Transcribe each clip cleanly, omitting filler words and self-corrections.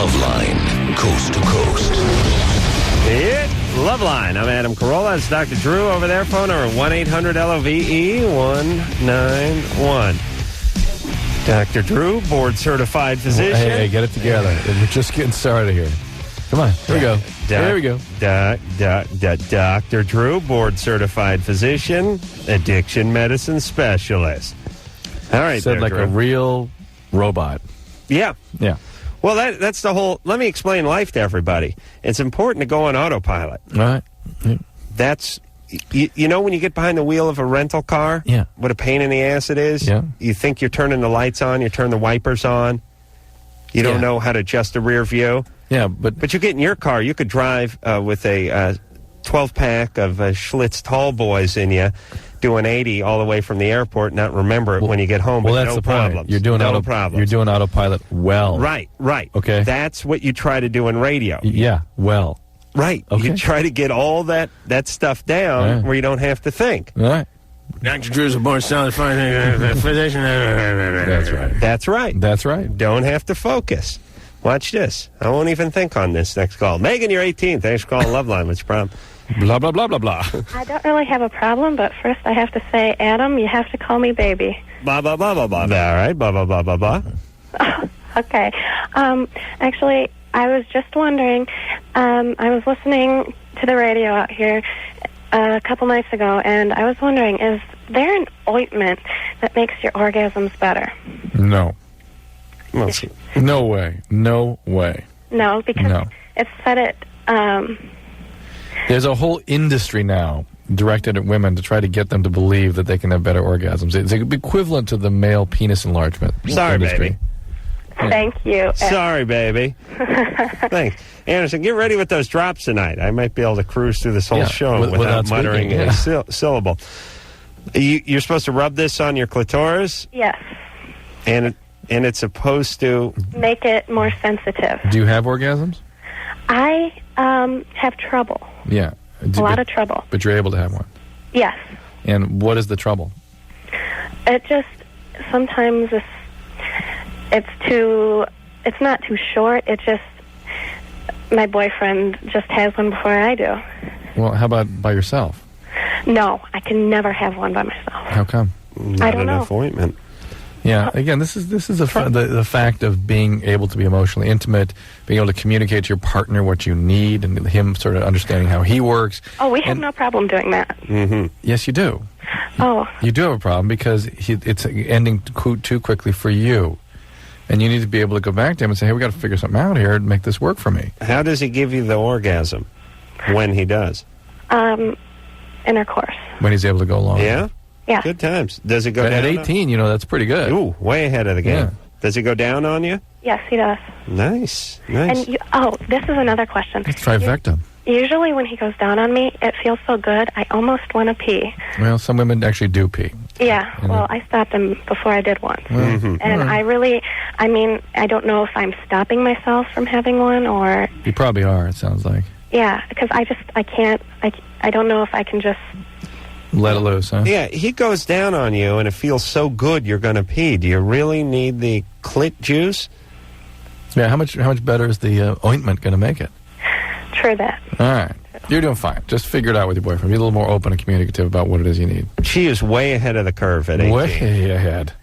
LoveLine, coast to coast. It's LoveLine. I'm Adam Carolla. It's Dr. Drew over there. Phone number 1-800-LOVE-191. Dr. Drew, board-certified physician. Hey, get it together. We're just getting started here. Come on. Here we go. Here we go. Dr. Drew, board-certified physician, addiction medicine specialist. All right, Said like Drew. a real robot. Yeah. Yeah. Well, that's the whole... Let me explain life to everybody. It's important to go on autopilot. All right. Yeah. That's... You know when you get behind the wheel of a rental car? Yeah. What a pain in the ass it is? Yeah. You think you're turning the lights on, you turn the wipers on. You don't know how to adjust the rear view. Yeah, but you get in your car, you could drive with a 12-pack of Schlitz tall boys in you, doing 80 all the way from the airport, and not remember it when you get home. Well, but that's no the problems. point. You're doing problems. You're doing autopilot well. Right. Okay. That's what you try to do in radio. Yeah, well. Right. Okay. You try to get all that stuff down where you don't have to think. All right. Dr. Drew's a board-solid physician. That's right. That's right. That's right. Don't have to focus. Watch this. I won't even think on this next call. Megan, you're 18. Thanks for calling LoveLine. What's your problem? Blah, blah, blah, blah, blah. I don't really have a problem, but first I have to say, Adam, you have to call me baby. Blah, blah, blah, blah, blah. All right. Blah, blah, blah, blah, blah. Okay. Actually, I was just wondering, I was listening to the radio out here a couple nights ago, and I was wondering, is there an ointment that makes your orgasms better? No. Well, No way. No way. No, because No. it said it... There's a whole industry now directed at women to try to get them to believe that they can have better orgasms. It's equivalent to the male penis enlargement Sorry, industry. baby. Thank you. Sorry, baby. Thanks. Anderson, get ready with those drops tonight. I might be able to cruise through this whole show without muttering speaking, a syllable. You're supposed to rub this on your clitoris? Yes. And it's supposed to... Make it more sensitive. Do you have orgasms? I have trouble. Yeah. A lot of trouble. But you're able to have one. Yes. And what is the trouble? It just... Sometimes it's not too short. It just... My boyfriend just has one before I do. Well, how about by yourself? No, I can never have one by myself. How come? Not I don't know. enough ointment. Yeah, again, this is the fact of being able to be emotionally intimate, being able to communicate to your partner what you need, and him sort of understanding how he works. Oh, we have no problem doing that. Mm-hmm. Yes, you do. Oh. You do have a problem because it's ending too quickly for you. And you need to be able to go back to him and say, hey, we got to figure something out here and make this work for me. How does he give you the orgasm when he does? Intercourse. When he's able to go along. Yeah? Yeah. Good times. Does it go At down? 18, that's pretty good. Ooh, way ahead of the game. Yeah. Does it go down on you? Yes, he does. Nice. And this is another question. It's trifecta. Usually when he goes down on me, it feels so good, I almost want to pee. Well, some women actually do pee. Yeah, well, I stopped him before I did once. Mm-hmm. And I don't know if I'm stopping myself from having one or... You probably are, it sounds like. Yeah, because I don't know if I can just... Let it loose, huh? Yeah, he goes down on you, and it feels so good you're going to pee. Do you really need the clit juice? Yeah, how much better is the ointment going to make it? True that. All right. You're doing fine. Just figure it out with your boyfriend. Be a little more open and communicative about what it is you need. She is way ahead of the curve at 18. Way ahead.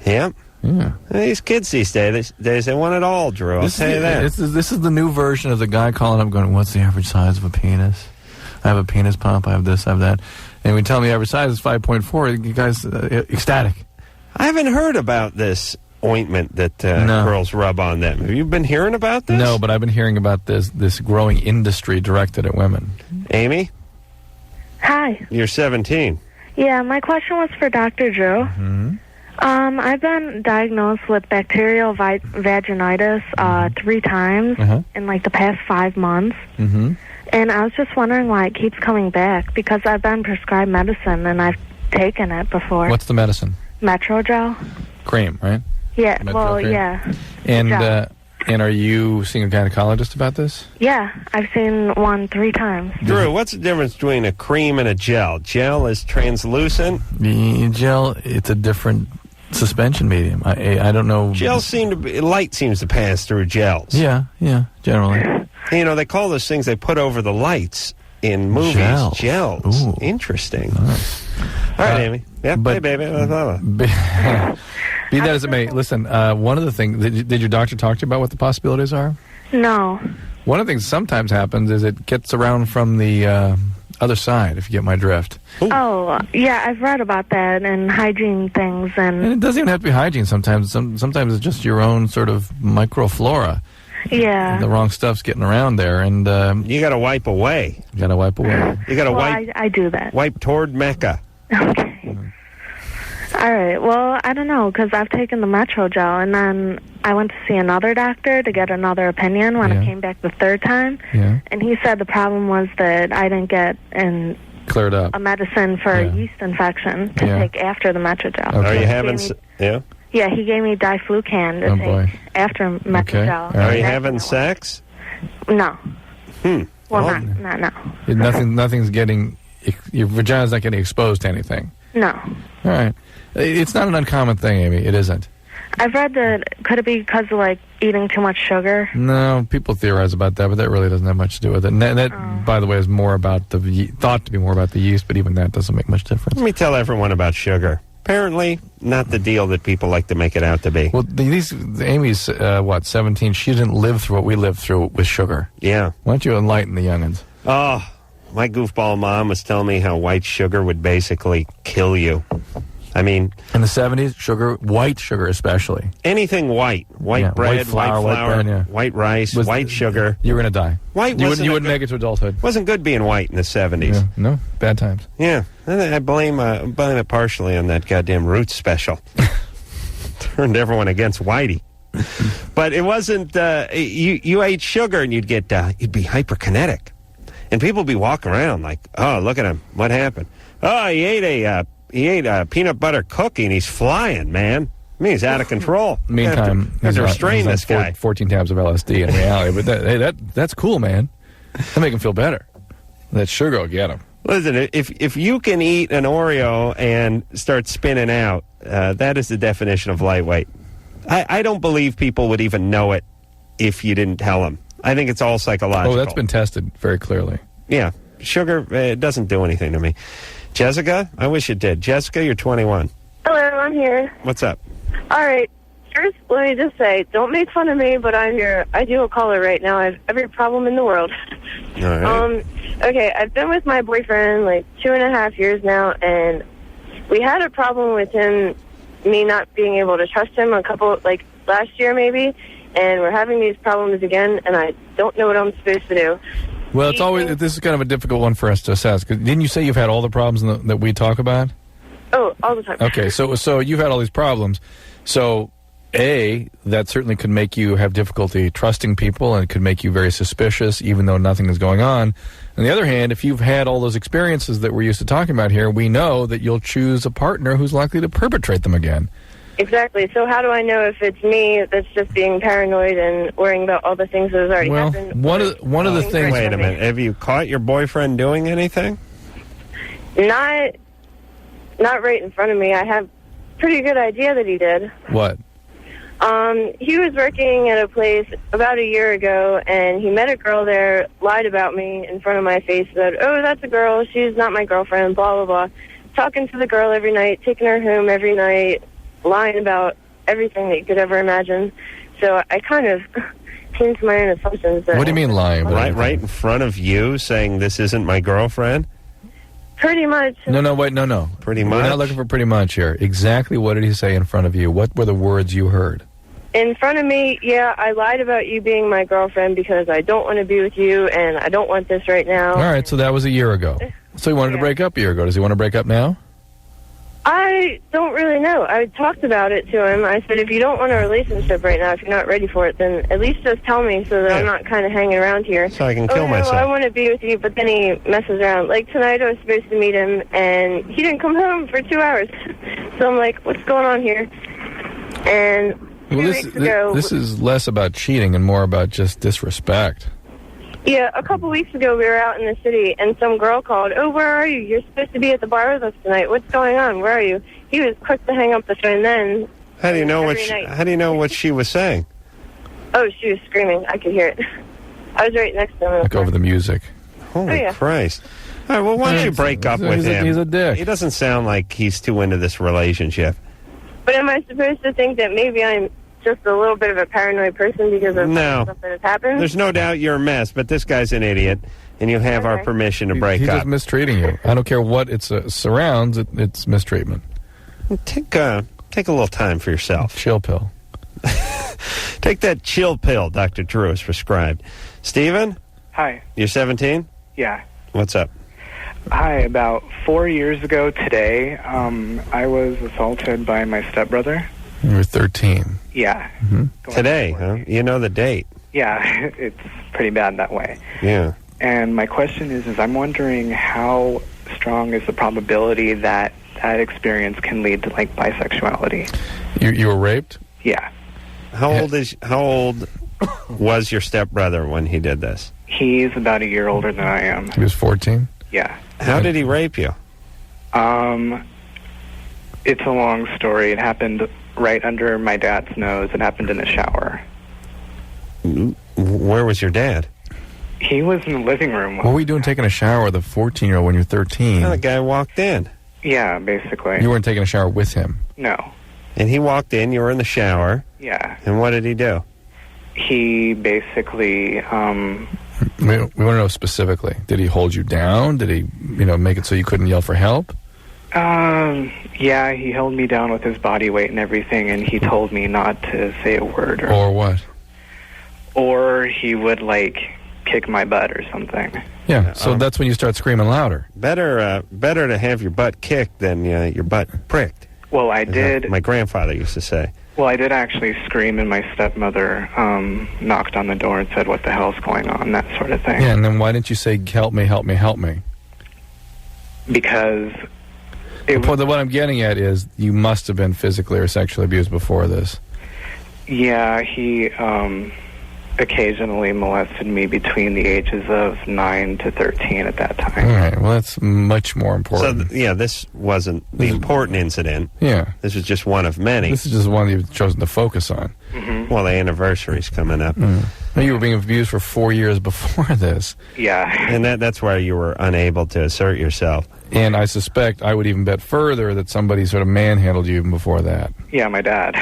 Yep. Yeah. These kids these days, they want it all, Drew. I'll tell you that. This is the new version of the guy calling up going, what's the average size of a penis? I have a penis pump. I have this, I have that. And we tell him the average size is 5.4. You guys ecstatic. I haven't heard about this ointment that girls rub on them. Have you been hearing about this? No, but I've been hearing about this growing industry directed at women. Amy? Hi. You're 17. Yeah, my question was for Dr. Drew. Mm-hmm. I've been diagnosed with bacterial vaginitis 3 times in like the past 5 months. Mm-hmm. And I was just wondering why it keeps coming back, because I've been prescribed medicine and I've taken it before. What's the medicine? Metrogel. Cream, right? Yeah, Metrogel cream? yeah. And are you seeing a gynecologist about this? Yeah, I've seen one 3 times. Drew, what's the difference between a cream and a gel? Gel is translucent. The gel, it's a different suspension medium. I don't know. Gels seem to be, light seems to pass through gels. Yeah, generally. You know, they call those things they put over the lights in movies. Gels. Ooh. Interesting. Nice. All right, Amy. Yeah, hey, baby. Be that as it may, listen, one of the things, did your doctor talk to you about what the possibilities are? No. One of the things that sometimes happens is it gets around from the other side, if you get my drift. Ooh. Oh, yeah, I've read about that and hygiene things. And it doesn't even have to be hygiene sometimes. Sometimes it's just your own sort of microflora. Yeah. The wrong stuff's getting around there, and you got to wipe away. You got to wipe away. You got to well, wipe. I do that. Wipe toward Mecca. Okay. All right. Well, I don't know, because I've taken the Metro gel, and then I went to see another doctor to get another opinion when I came back the third time. Yeah. And he said the problem was that I didn't get cleared up a medicine for a yeast infection to take after the Metro gel. Okay. Are you having... Yeah, he gave me diflucan to take after Metro gel. Are you having sex? No. Well, not now. Nothing's getting... Your vagina's not getting exposed to anything. No. All right. It's not an uncommon thing, Amy. It isn't. I've read that, could it be because of, like, eating too much sugar? No, people theorize about that, but that really doesn't have much to do with it. And that by the way, is more about thought to be more about the yeast, but even that doesn't make much difference. Let me tell everyone about sugar. Apparently, not the deal that people like to make it out to be. Well, Amy's, 17? She didn't live through what we lived through with sugar. Yeah. Why don't you enlighten the youngins? Oh, my goofball mom was telling me how white sugar would basically kill you. I mean... In the 70s, white sugar especially. Anything white. White bread, white flour, white rice, white sugar. You were going to die. White you wouldn't make it to adulthood. Wasn't good being white in the 70s. Yeah, no, bad times. Yeah. I blame it partially on that goddamn Roots special. Turned everyone against Whitey. But it wasn't... you ate sugar and you'd be hyperkinetic. And people would be walking around like, oh, look at him. What happened? Oh, he ate a peanut butter cookie and he's flying, man. I mean, he's out of control. Meantime, have to restrain this guy. 14 tabs of LSD in reality. But that's cool, man. That make him feel better. That sugar will get him. Listen, if you can eat an Oreo and start spinning out, that is the definition of lightweight. I don't believe people would even know it if you didn't tell them. I think it's all psychological. Oh, that's been tested very clearly. Yeah. Sugar, it doesn't do anything to me. Jessica? I wish it did. Jessica, you're 21. Hello, I'm here. What's up? All right. First, let me just say, don't make fun of me, but I'm your ideal caller right now. I have every problem in the world. All right. Okay, I've been with my boyfriend like 2.5 years now, and we had a problem with me not being able to trust him last year maybe, and we're having these problems again, and I don't know what I'm supposed to do. Well, this is kind of a difficult one for us to assess. 'Cause didn't you say you've had all the problems that we talk about? Oh, all the time. Okay, so you've had all these problems. So, that certainly could make you have difficulty trusting people and could make you very suspicious, even though nothing is going on. On the other hand, if you've had all those experiences that we're used to talking about here, we know that you'll choose a partner who's likely to perpetrate them again. Exactly. So how do I know if it's me that's just being paranoid and worrying about all the things that has already happened? One of the things... Wait a minute. Have you caught your boyfriend doing anything? Not right in front of me. I have a pretty good idea that he did. What? He was working at a place about a year ago, and he met a girl there, lied about me in front of my face, said, oh, that's a girl, she's not my girlfriend, blah, blah, blah. Talking to the girl every night, taking her home every night, lying about everything that you could ever imagine. So I kind of came to my own assumptions. What do you mean lying? Right in front of you, saying this isn't my girlfriend? Pretty much. No. Pretty much? We're not looking for pretty much here. Exactly what did he say in front of you? What were the words you heard? In front of me, yeah, I lied about you being my girlfriend because I don't want to be with you, and I don't want this right now. All right, so that was a year ago. So he wanted to break up a year ago. Does he want to break up now? I don't really know. I talked about it to him. I said, if you don't want a relationship right now, if you're not ready for it, then at least just tell me so that I'm not kind of hanging around here. So I can kill myself. I want to be with you, but then he messes around. Like tonight I was supposed to meet him, and he didn't come home for 2 hours. So I'm like, what's going on here? And 2 weeks ago... This is less about cheating and more about just disrespect. Yeah, a couple weeks ago we were out in the city, and some girl called, "Oh, where are you? You're supposed to be at the bar with us tonight. What's going on? Where are you?" He was quick to hang up the phone then. How do you know what she was saying? Oh, she was screaming. I could hear it. I was right next to him. Like over the music. Holy Christ. All right, well, why don't you break up with him? He's a dick. He doesn't sound like he's too into this relationship. But am I supposed to think that maybe I'm just a little bit of a paranoid person because of stuff that has happened? There's no doubt you're a mess, but this guy's an idiot, and you have our permission to break He's up. just mistreating you. I don't care what it surrounds, it's mistreatment. Take a little time for yourself. Chill pill. Take that chill pill Dr. Drew has prescribed. Steven? Hi. You're 17? Yeah. What's up? Hi. About 4 years ago today, I was assaulted by my stepbrother. You were 13. Yeah. Mm-hmm. Today, huh? You know the date. Yeah, it's pretty bad that way. Yeah. And my question is I'm wondering how strong is the probability that that experience can lead to, like, bisexuality? You were raped? Yeah. How old was your stepbrother when he did this? He's about a year older than I am. He was 14? Yeah. How did he rape you? It's a long story. It happened right under my dad's nose. It happened in the shower. Where was your dad? He was in the living room. What were you doing taking a shower with a 14-year-old when you're 13? The guy walked in. Yeah, basically. You weren't taking a shower with him? No. And he walked in, you were in the shower. Yeah. And what did he do? He basically, We want to know specifically. Did he hold you down? Did he, make it so you couldn't yell for help? Yeah, he held me down with his body weight and everything, and he told me not to say a word. Or what? Or he would, kick my butt or something. Yeah, so that's when you start screaming louder. Better to have your butt kicked than your butt pricked. Well, I did. My grandfather used to say. Well, I did actually scream, and my stepmother knocked on the door and said, "What the hell's going on?" That sort of thing. Yeah, and then why didn't you say, "Help me, help me, help me"? Because what I'm getting at is you must have been physically or sexually abused before this. Yeah, he occasionally molested me between the ages of 9 to 13 at that time. All right, well, that's much more important. So, this wasn't the important incident. Yeah. This was just one of many. This is just one you've chosen to focus on. Mm-hmm. Well, the anniversary's coming up. Well, you were being abused for 4 years before this. Yeah. And that's why you were unable to assert yourself. And I suspect, I would even bet further, that somebody sort of manhandled you even before that. Yeah, my dad.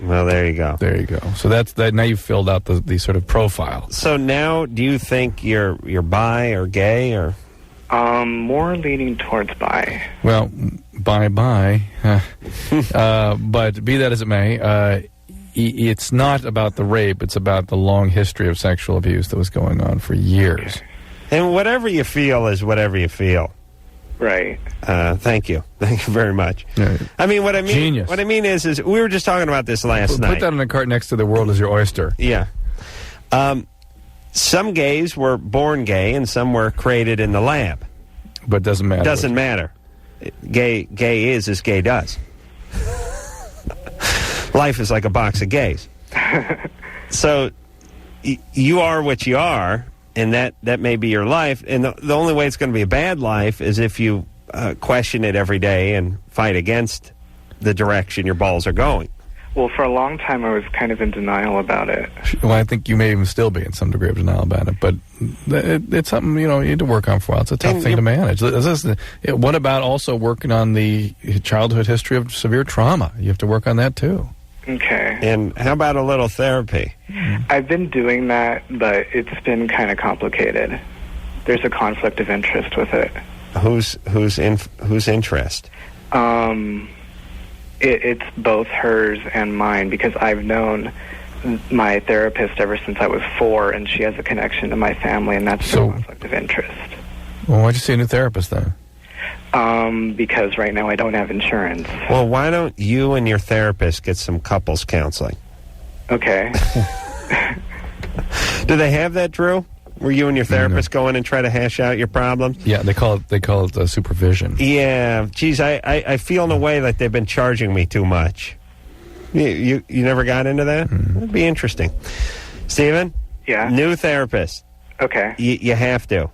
Well, there you go. There you go. So that's that. Now you've filled out the sort of profile. So now, do you think you're bi or gay or? More leaning towards bi. Well, bye. But be that as it may, it's not about the rape. It's about the long history of sexual abuse that was going on for years. And whatever you feel is whatever you feel. Right. Thank you very much. Yeah. I mean, what I mean, Genius. What I mean is we were just talking about this last night. Put that in a cart next to "The World Is Your Oyster." Yeah. Some gays were born gay, and some were created in the lab. But it doesn't matter. Doesn't matter. Gay is as gay does. Life is like a box of gays. So you are what you are. And that may be your life. And the only way it's going to be a bad life is if you question it every day and fight against the direction your balls are going. Well, for a long time, I was kind of in denial about it. Well, I think you may even still be in some degree of denial about it. But it's something, you need to work on for a while. It's a tough thing to manage. What about also working on the childhood history of severe trauma? You have to work on that, too. Okay. And how about a little therapy? I've been doing that, but it's been kind of complicated. There's a conflict of interest with it. Whose interest? It's both hers and mine, because I've known my therapist ever since I was 4, and she has a connection to my family, and that's a conflict of interest. Well, why'd you see a new therapist then? Because right now I don't have insurance. Well, why don't you and your therapist get some couples counseling? Okay. Do they have that, Drew? Where you and your therapist go in and try to hash out your problems? Yeah, they call it supervision. Yeah, geez, I feel in a way like they've been charging me too much. You never got into that? It'd be interesting. Steven? Yeah? New therapist. Okay. You have to.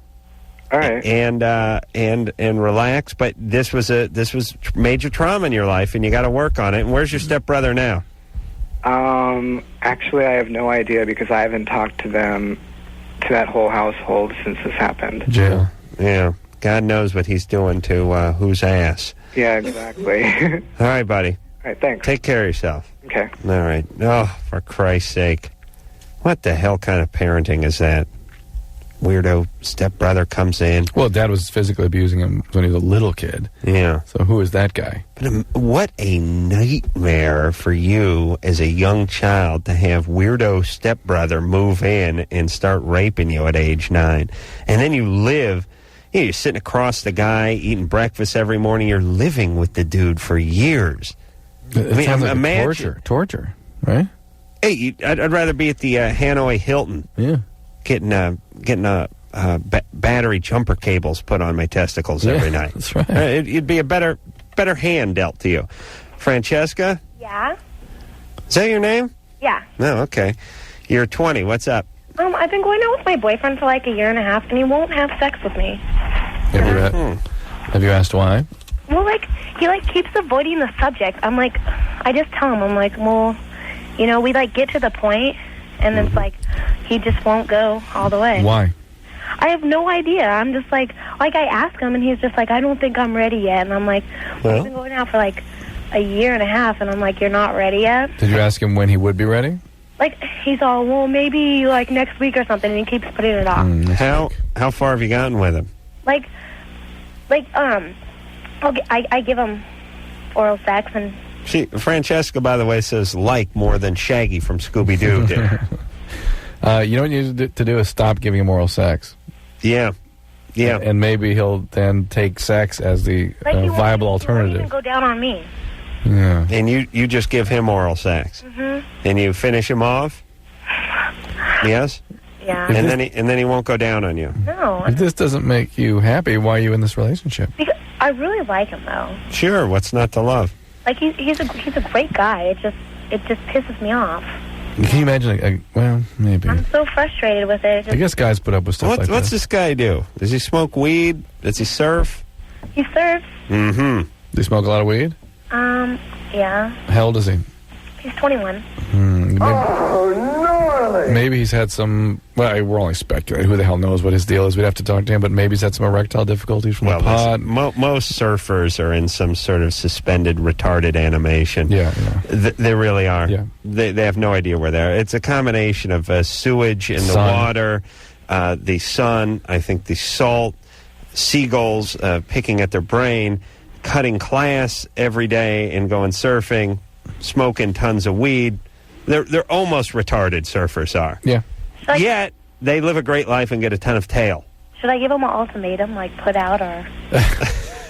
All right. And relax. But this was major trauma in your life, and you got to work on it. And where's your stepbrother now? Actually, I have no idea because I haven't talked to that whole household since this happened. Jail. Yeah. God knows what he's doing to whose ass. Yeah, exactly. All right, buddy. All right, thanks. Take care of yourself. Okay. All right. Oh, for Christ's sake. What the hell kind of parenting is that? Weirdo stepbrother comes in. Well, Dad was physically abusing him when he was a little kid. Yeah. So who is that guy? But what a nightmare for you as a young child to have weirdo stepbrother move in and start raping you at age 9. And then you live, you're sitting across the guy, eating breakfast every morning. You're living with the dude for years. It sounds like imagine torture, right? Hey, I'd rather be at the Hanoi Hilton. Yeah. Getting battery jumper cables put on my testicles every night. That's right. It'd be a better hand dealt to you. Francesca? Yeah? Is that your name? Yeah. No, okay. You're 20. What's up? I've been going out with my boyfriend for like a year and a half, and he won't have sex with me. Have you asked why? Well, he keeps avoiding the subject. I'm like, I just tell him, I'm like, well, we get to the point, and it's like, he just won't go all the way. Why? I have no idea. I'm just like I ask him, and he's just like, I don't think I'm ready yet. And I'm like, we've been going out for like a year and a half, and I'm like, you're not ready yet? Did you ask him when he would be ready? He's all, well, maybe like next week or something, and he keeps putting it off. How far have you gotten with him? I give him oral sex, and Francesca, by the way, says more than Shaggy from Scooby-Doo did. You know what you need to do is stop giving him oral sex. Yeah. And maybe he'll then take sex as the viable alternative. He won't even go down on me. Yeah. And you just give him oral sex. Mm-hmm. And you finish him off? Yes? Yeah. And then he won't go down on you. No. If this doesn't make you happy, why are you in this relationship? Because I really like him, though. Sure, what's not to love? He's a great guy. It just pisses me off. Can you imagine? Well, maybe. I'm so frustrated with it. I guess guys put up with stuff like that. What's this guy do? Does he smoke weed? Does he surf? He surfs. Mm-hmm. Do you smoke a lot of weed? Yeah. How old is he? He's 21. Maybe he's had some. Well, we're only speculating. Who the hell knows what his deal is? We'd have to talk to him. But maybe he's had some erectile difficulties from the pot. Most surfers are in some sort of suspended, retarded animation. Yeah. They really are. Yeah. They have no idea where they are. It's a combination of sewage in the water, the sun, I think the salt, seagulls picking at their brain, cutting class every day and going surfing, smoking tons of weed. They're almost retarded, surfers are. Yeah. Yet, they live a great life and get a ton of tail. Should I give him an ultimatum, put out, or...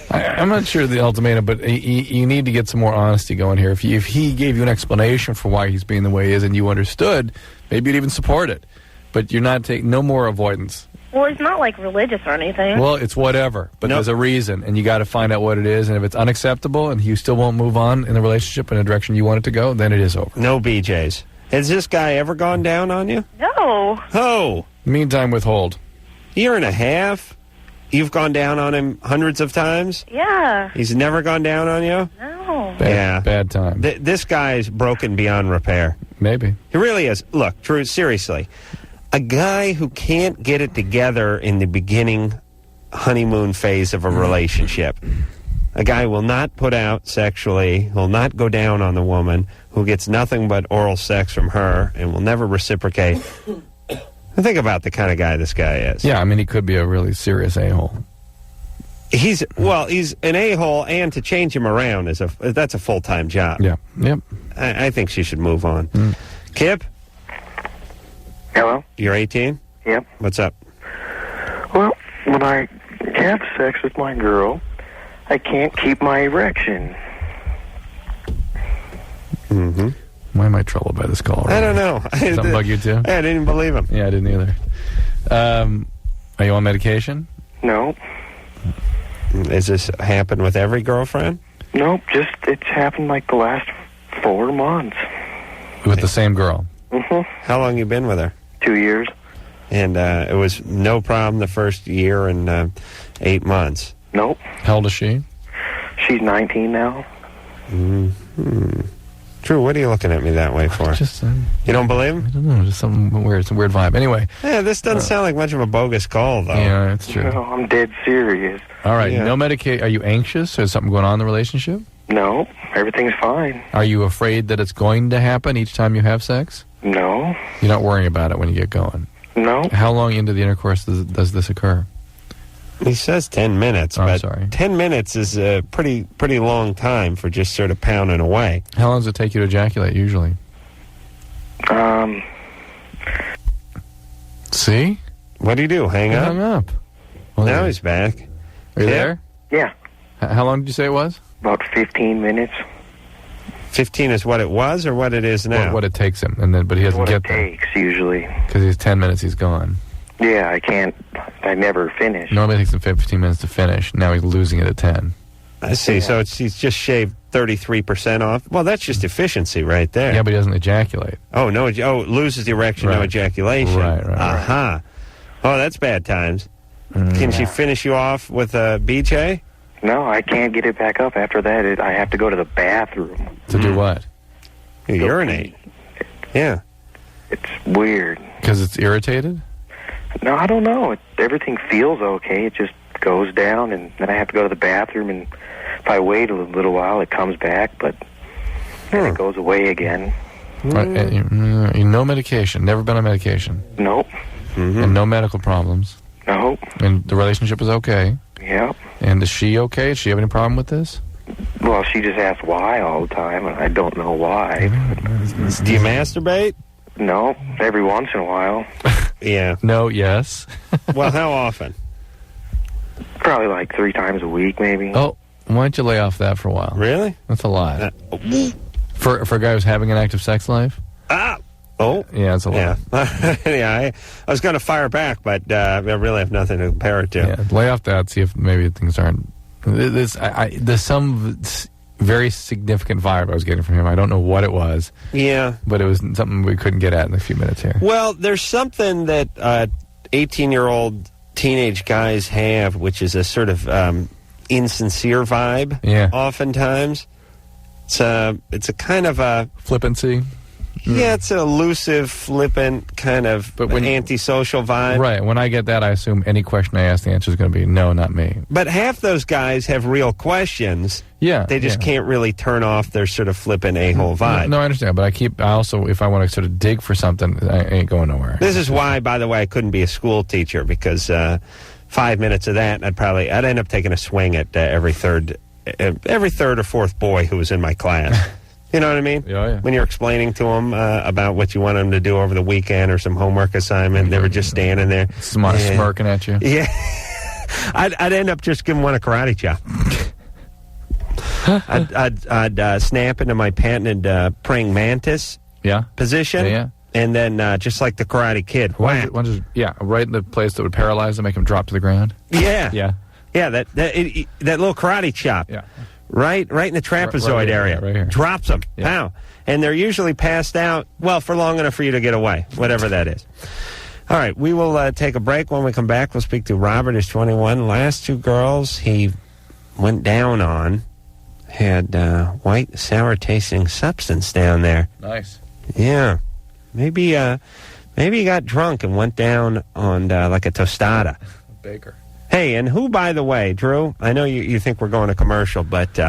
I'm not sure the ultimatum, but you need to get some more honesty going here. If he gave you an explanation for why he's being the way he is and you understood, maybe you'd even support it. But you're not taking no more avoidance. Well, it's not religious or anything. Well, it's whatever, but there's a reason, and you got to find out what it is. And if it's unacceptable, and you still won't move on in the relationship in a direction you want it to go, then it is over. No BJs. Has this guy ever gone down on you? No. Oh. Meantime, withhold. Year and a half? You've gone down on him hundreds of times? Yeah. He's never gone down on you? No. Bad time. This guy's broken beyond repair. Maybe. He really is. Look, Drew, seriously. A guy who can't get it together in the beginning honeymoon phase of a relationship. A guy will not put out sexually, will not go down on the woman, who gets nothing but oral sex from her and will never reciprocate. Think about the kind of guy this guy is. Yeah, I mean, he could be a really serious a-hole. He's an a-hole, and to change him around that's a full-time job. Yeah. Yep. I think she should move on. Kip? Hello? You're 18? Yep. What's up? Well, when I have sex with my girl, I can't keep my erection. Mm-hmm. Why am I troubled by this call? Already? I don't know. Something bug you too? I didn't even believe him. Yeah, I didn't either. Are you on medication? No. Has this happened with every girlfriend? Nope, it's happened the last 4 months. With the same girl? Mm-hmm. How long you been with her? 2 years. And it was no problem the first year and 8 months. Nope. How old is she? She's 19 now. Drew, what are you looking at me that way for? Just, you don't believe him? I don't know, just something weird. It's a weird vibe. Anyway. Yeah, this doesn't sound like much of a bogus call, though. Yeah, it's true. No, I'm dead serious. All right, Yeah. no medication. Are you anxious? Is something going on in the relationship? No, everything's fine. Are you afraid that it's going to happen each time you have sex? No, You're not worrying about it when you get going. no. How long into the intercourse does this occur? He says 10 minutes, Oh, but sorry. 10 minutes is a pretty long time for just sort of pounding away. How long does it take you to ejaculate usually? See? What do you do, hang He up? hung up. Well, Now he's back. Are you Yeah. there? Yeah, How long did you say it was? about 15 minutes. 15 is what it was or what it is now? What it takes him, and then but he doesn't What get it there takes, usually. because he's 10 minutes. He's gone. Yeah, I never finish. Normally it takes him 15 minutes to finish. Now he's losing it at 10. I see. So he's just shaved 33% off. Well, that's just efficiency right there. Yeah, but he doesn't ejaculate. Oh, no. Loses the erection, no Right. ejaculation. Right. Aha. Oh, that's bad times. Can she finish you off with a BJ? No, I can't get it back up after that. I have to go to the bathroom. To do what? You urinate. Yeah. It's weird. Because it's irritated? No, I don't know. Everything feels okay. It just goes down, and then I have to go to the bathroom, and if I wait a little while, it comes back, but then it goes away again. Right, and no medication. Never been on medication. Nope. And no medical problems. Nope. And the relationship is okay. Yep. And is she okay? Does she have any problem with this? Well, she just asks why all the time, and I don't know why. Do you masturbate? No, every once in a while. Yeah. No, yes. Well, how often? Probably like 3 times a week, maybe. Oh, why don't you lay off that for a while? Really? That's a lot. For a guy who's having an active sex life? Oh. Yeah, it's a lot. Yeah. Yeah, I was going to fire back, but I really have nothing to compare it to. Yeah, lay off that, see if maybe things aren't... There's some very significant vibe I was getting from him. I don't know what it was. Yeah. But it was something we couldn't get at in a few minutes here. Well, there's something that 18-year-old teenage guys have, which is a sort of insincere vibe. Yeah. Oftentimes, it's a kind of a flippancy. Yeah, it's an elusive, flippant kind of antisocial vibe. Right. When I get that, I assume any question I ask, the answer is going to be no, not me. But half those guys have real questions. Yeah. They just can't really turn off their sort of flippant a-hole vibe. No, I understand. But I also, if I want to sort of dig for something, I ain't going nowhere. This is why, by the way, I couldn't be a school teacher, because 5 minutes of that, I'd end up taking a swing at every third or fourth boy who was in my class. You know what I mean? Yeah. When you're explaining to them about what you want them to do over the weekend or some homework assignment, they were just standing there. Smirking at you. Yeah. I'd end up just giving one a karate chop. I'd snap into my patented praying mantis position. Yeah. And then just like the Karate Kid. Right in the place that would paralyze him, make him drop to the ground. Yeah. Yeah. Yeah, that little karate chop. Yeah. Right in the trapezoid area. Right here. Drops them. Yeah. Pow. And they're usually passed out, well, for long enough for you to get away, whatever that is. All right, we will take a break. When we come back, we'll speak to Robert, who's 21. Last 2 girls he went down on had white, sour-tasting substance down there. Nice. Yeah. Maybe he got drunk and went down on like a tostada. Baker. Hey, and who, by the way, Drew, I know you think we're going to commercial, but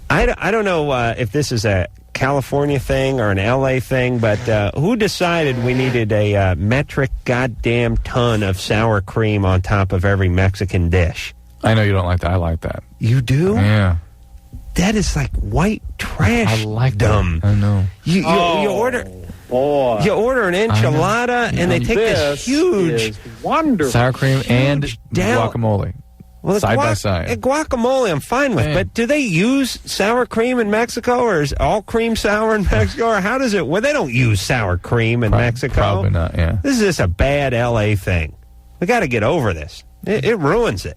I don't know if this is a California thing or an L.A. thing, but who decided we needed a metric goddamn ton of sour cream on top of every Mexican dish? I know you don't like that. I like that. You do? Yeah. That is like white trash. I like dumb. that. I know. You order... Boy. You order an enchilada, and they take this huge... wonderful. Sour cream and guacamole. Well, side by side. Guacamole I'm fine with, but do they use sour cream in Mexico, or is all cream sour in Mexico, or how does it... Well, they don't use sour cream in Mexico. Probably not, yeah. This is just a bad L.A. thing. We got to get over this. It ruins it.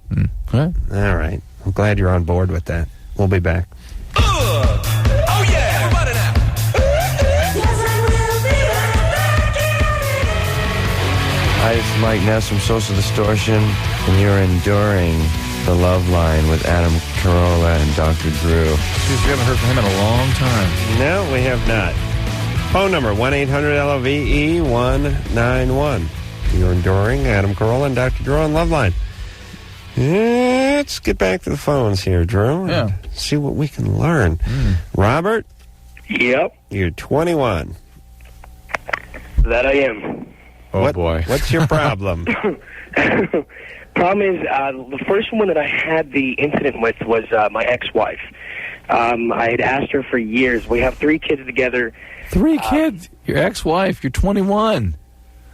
Right. All right. I'm glad you're on board with that. We'll be back. Oh, yeah, everybody now. Hi, it's Mike Ness from Social Distortion, and you're enduring the Love Line with Adam Carolla and Dr. Drew. Jeez, we haven't heard from him in a long time. No, we have not. Phone number, 1-800-LOVE-191. You're enduring Adam Carolla and Dr. Drew on Love Line. Let's get back to the phones here, Drew. Yeah. See what we can learn. Robert? Yep, You're 21. that I am. Oh, boy. What's your problem? Problem is, the first one that I had the incident with was my ex-wife. I had asked her for years. We have 3 kids together. 3 kids? Your ex-wife, you're 21.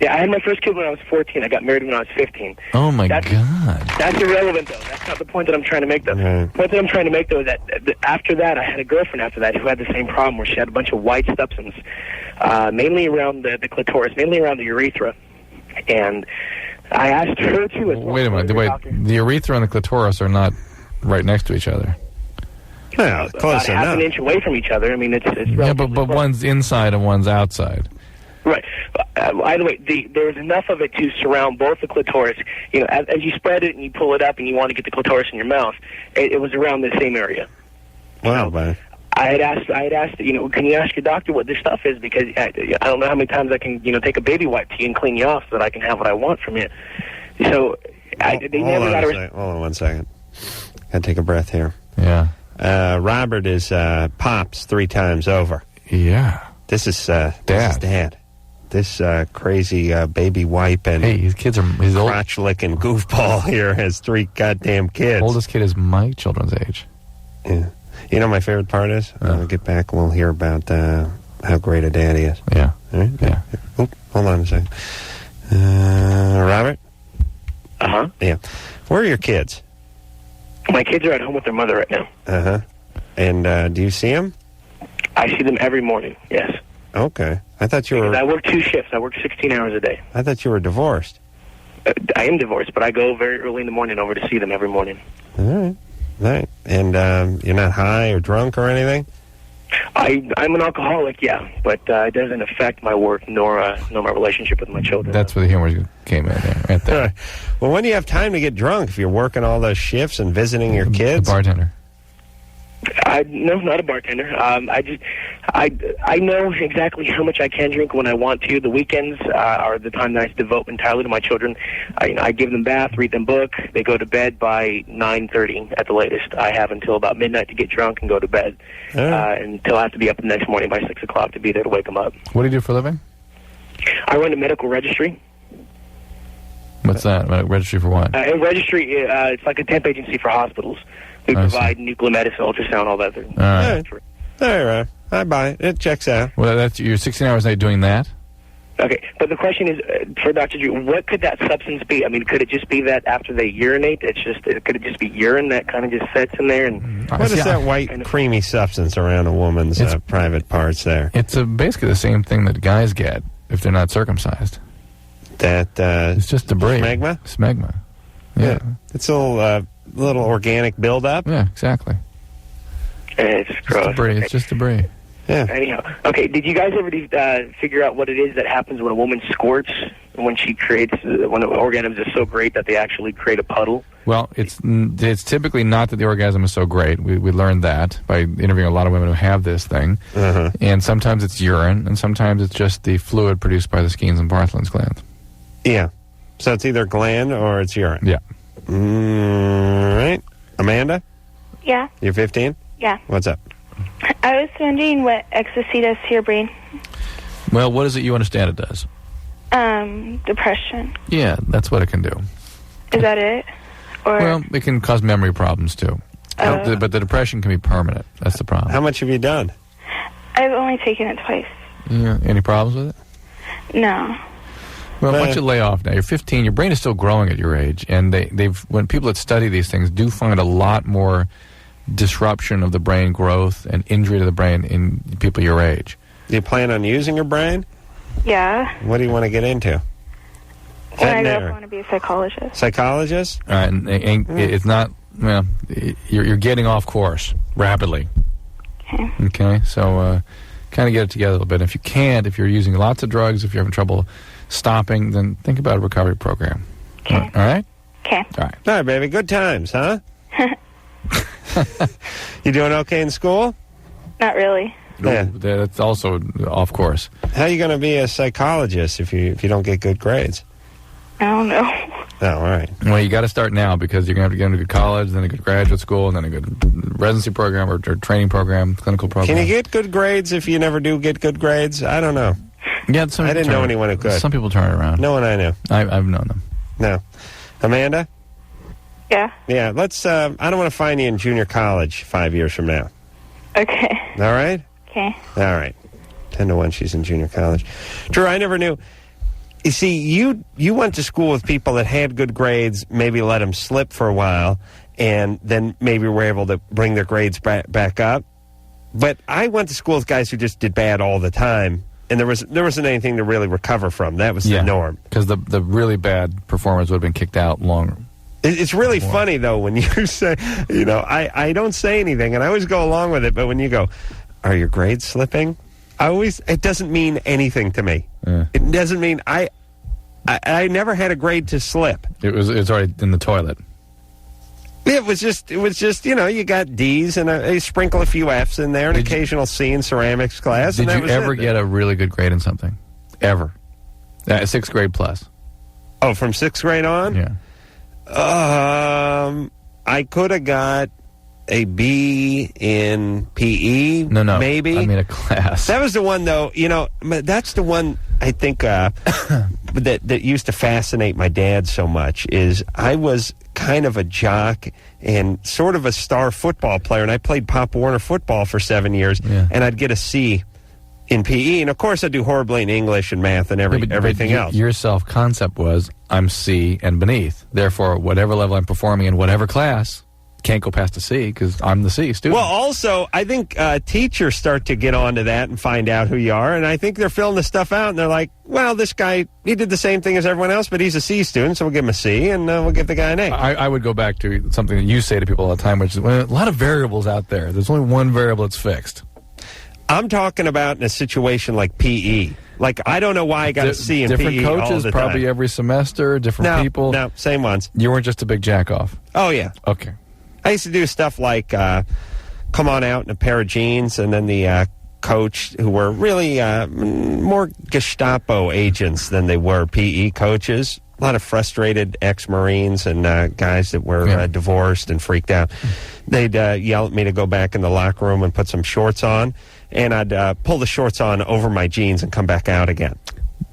Yeah, I had my first kid when I was 14. I got married when I was 15. Oh, my God. That's irrelevant, though. That's not the point that I'm trying to make, though. Yeah. The point that I'm trying to make, though, is that after that, I had a girlfriend after that who had the same problem where she had a bunch of white substance, mainly around the clitoris, mainly around the urethra. And I asked her, too, as well. Wait a minute. Wait, the urethra and the clitoris are not right next to each other. Well, close about half enough. an inch away from each other. I mean, it's Yeah, but relatively close. one's inside and one's outside. Right. Either way, there was enough of it to surround both the clitoris. You know, as you spread it and you pull it up and you want to get the clitoris in your mouth, it was around the same area. Wow, man. I had asked, you know, can you ask your doctor what this stuff is? Because I don't know how many times I can, you know, take a baby wipe to you and clean you off so that I can have what I want from you. So they never got a Hold on 1 second. Gotta take a breath here. Yeah. Robert is Pops 3 times over. Yeah. This is Dad. This crazy baby wipe and Hey, his kids are... His crotch licking goofball here has 3 goddamn kids. oldest kid is my children's age. Yeah. You know my favorite part is? When we get back, we'll hear about how great a dad he is. Yeah. All right? Yeah. Oop, hold on a second. Robert? Uh-huh. Yeah. Where are your kids? My kids are at home with their mother right now. Uh-huh. And do you see them? I see them every morning, yes. Okay. I thought you Because I were... work 2 shifts. I work 16 hours a day. I thought you were divorced. I am divorced, but I go very early in the morning over to see them every morning. All right. All right. And you're not high or drunk or anything? I'm an alcoholic, yeah, but it doesn't affect my work nor my relationship with my children. That's where the humor came in there, right there. Well, when do you have time to get drunk if you're working all those shifts and visiting your kids? The bartender. No, not a bartender. I know exactly how much I can drink when I want to. The weekends are the time that I devote entirely to my children. I give them bath, read them book. They go to bed by 9:30 at the latest. I have until about midnight to get drunk and go to bed, until I have to be up the next morning by 6 o'clock to be there to wake them up. What do you do for a living? I run a medical registry. What's that? Registry for what? A registry, it's like a temp agency for hospitals. We provide nuclear medicine, ultrasound, all that. All right. All right. I buy it. It checks out. Well, you're 16 hours a day doing that? Okay, but the question is, for Dr. Drew, what could that substance be? I mean, could it just be that after they urinate, could it just be urine that kind of just sets in there? And What is that white, creamy substance around a woman's private parts there? It's basically the same thing that guys get if they're not circumcised. It's just debris. Smegma? Smegma. Yeah. It's a little organic buildup. Yeah, exactly. It's gross. Debris. It's just debris. Yeah. Anyhow, okay, did you guys ever figure out what it is that happens when a woman squirts, when she creates, when the orgasm is so great that they actually create a puddle? Well, it's typically not that the orgasm is so great. We learned that by interviewing a lot of women who have this thing. Uh-huh. And sometimes it's urine, and sometimes it's just the fluid produced by the Skene's and Bartholin's glands. Yeah. So it's either gland or it's urine. Yeah. Right. Amanda? Yeah. You're 15? Yeah. What's up? I was wondering what ecstasy does to your brain. Well, what is it you understand it does? Depression. Yeah, that's what it can do. Is that it? Or Well, it can cause memory problems, too. But the depression can be permanent. That's the problem. How much have you done? I've only taken it twice. Yeah. Any problems with it? No. Well, why don't you lay off now? You're 15. Your brain is still growing at your age, and when people that study these things do find a lot more disruption of the brain growth and injury to the brain in people your age. Do you plan on using your brain? Yeah. What do you want to get into? When I grow up, I want to be a psychologist. Psychologist? And it's not, well, you're getting off course rapidly. Okay, so kind of get it together a little bit. If you can't, if you're using lots of drugs, if you're having trouble stopping, then think about a recovery program. Okay. All right? Okay. All right. All right, baby. Good times, huh? You doing okay in school? Not really. Yeah. That's also off course. How are you going to be a psychologist if you don't get good grades? I don't know. Oh, all right. Well, you got to start now because you're going to have to get into a good college, then a good graduate school, and then a good residency program or training program, clinical program. Can you get good grades if you never do get good grades? I don't know. Yeah, I didn't know anyone who could. Some people turn it around. No one I knew. I've known them. No. Amanda? Yeah. Yeah, let's, I don't want to find you in junior college 5 years from now. Okay. All right? Okay. All right. 10-1, she's in junior college. Drew, I never knew. You see, you went to school with people that had good grades, maybe let them slip for a while, and then maybe were able to bring their grades back up. But I went to school with guys who just did bad all the time, and there wasn't anything to really recover from. That was the norm. Because the really bad performers would have been kicked out longer. It's really funny, though, when you say, I don't say anything, and I always go along with it, but when you go, are your grades slipping? It doesn't mean anything to me. Yeah. It doesn't mean, I never had a grade to slip. It's already in the toilet. It was just, you got D's and a sprinkle a few F's in there, an occasional C in ceramics class. Did you ever get a really good grade in something? Ever? 6th grade plus. Oh, from 6th grade on? Yeah. I could have got a B in PE. No. Maybe. I mean a class. That was the one, though, that's the one I think that used to fascinate my dad so much is I was kind of a jock and sort of a star football player, and I played Pop Warner football for 7 years, and I'd get a C in PE, and of course I'd do horribly in English and math and everything else. Your self-concept was, I'm C and beneath. Therefore, whatever level I'm performing in whatever class, can't go past a C because I'm the C student. Well, also, I think teachers start to get onto that and find out who you are, and I think they're filling the stuff out, and they're like, well, this guy, he did the same thing as everyone else, but he's a C student, so we'll give him a C, and we'll give the guy an A. I would go back to something that you say to people all the time, which is, well, a lot of variables out there. There's only one variable that's fixed. I'm talking about in a situation like PE. Like, I don't know why I got a C in PE all the time. Different coaches, probably every semester, different people. No, same ones. You weren't just a big jack-off. Oh, yeah. Okay. I used to do stuff like come on out in a pair of jeans, and then the coach, who were really more Gestapo agents than they were PE coaches. A lot of frustrated ex-Marines and guys that were divorced and freaked out. They'd yell at me to go back in the locker room and put some shorts on, and I'd pull the shorts on over my jeans and come back out again.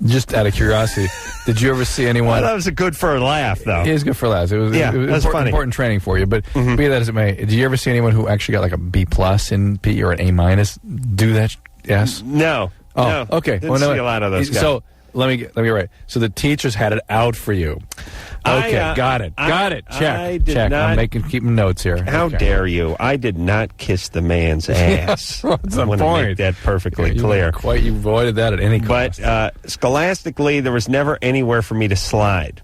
Just out of curiosity, did you ever see anyone... Well, that was good for a laugh, though. It is good for laughs. It was funny. Important training for you. But be that as it may, did you ever see anyone who actually got like a B plus in PE or an A minus do that? Yes? No. Oh, no. okay. Didn't see a lot of those guys. So let me get right. So the teachers had it out for you. Okay, got it. Check. Check. I'm keeping notes here. How dare you? I did not kiss the man's ass. What's the I want to point? make that perfectly You clear. You avoided that at any cost. But scholastically, there was never anywhere for me to slide.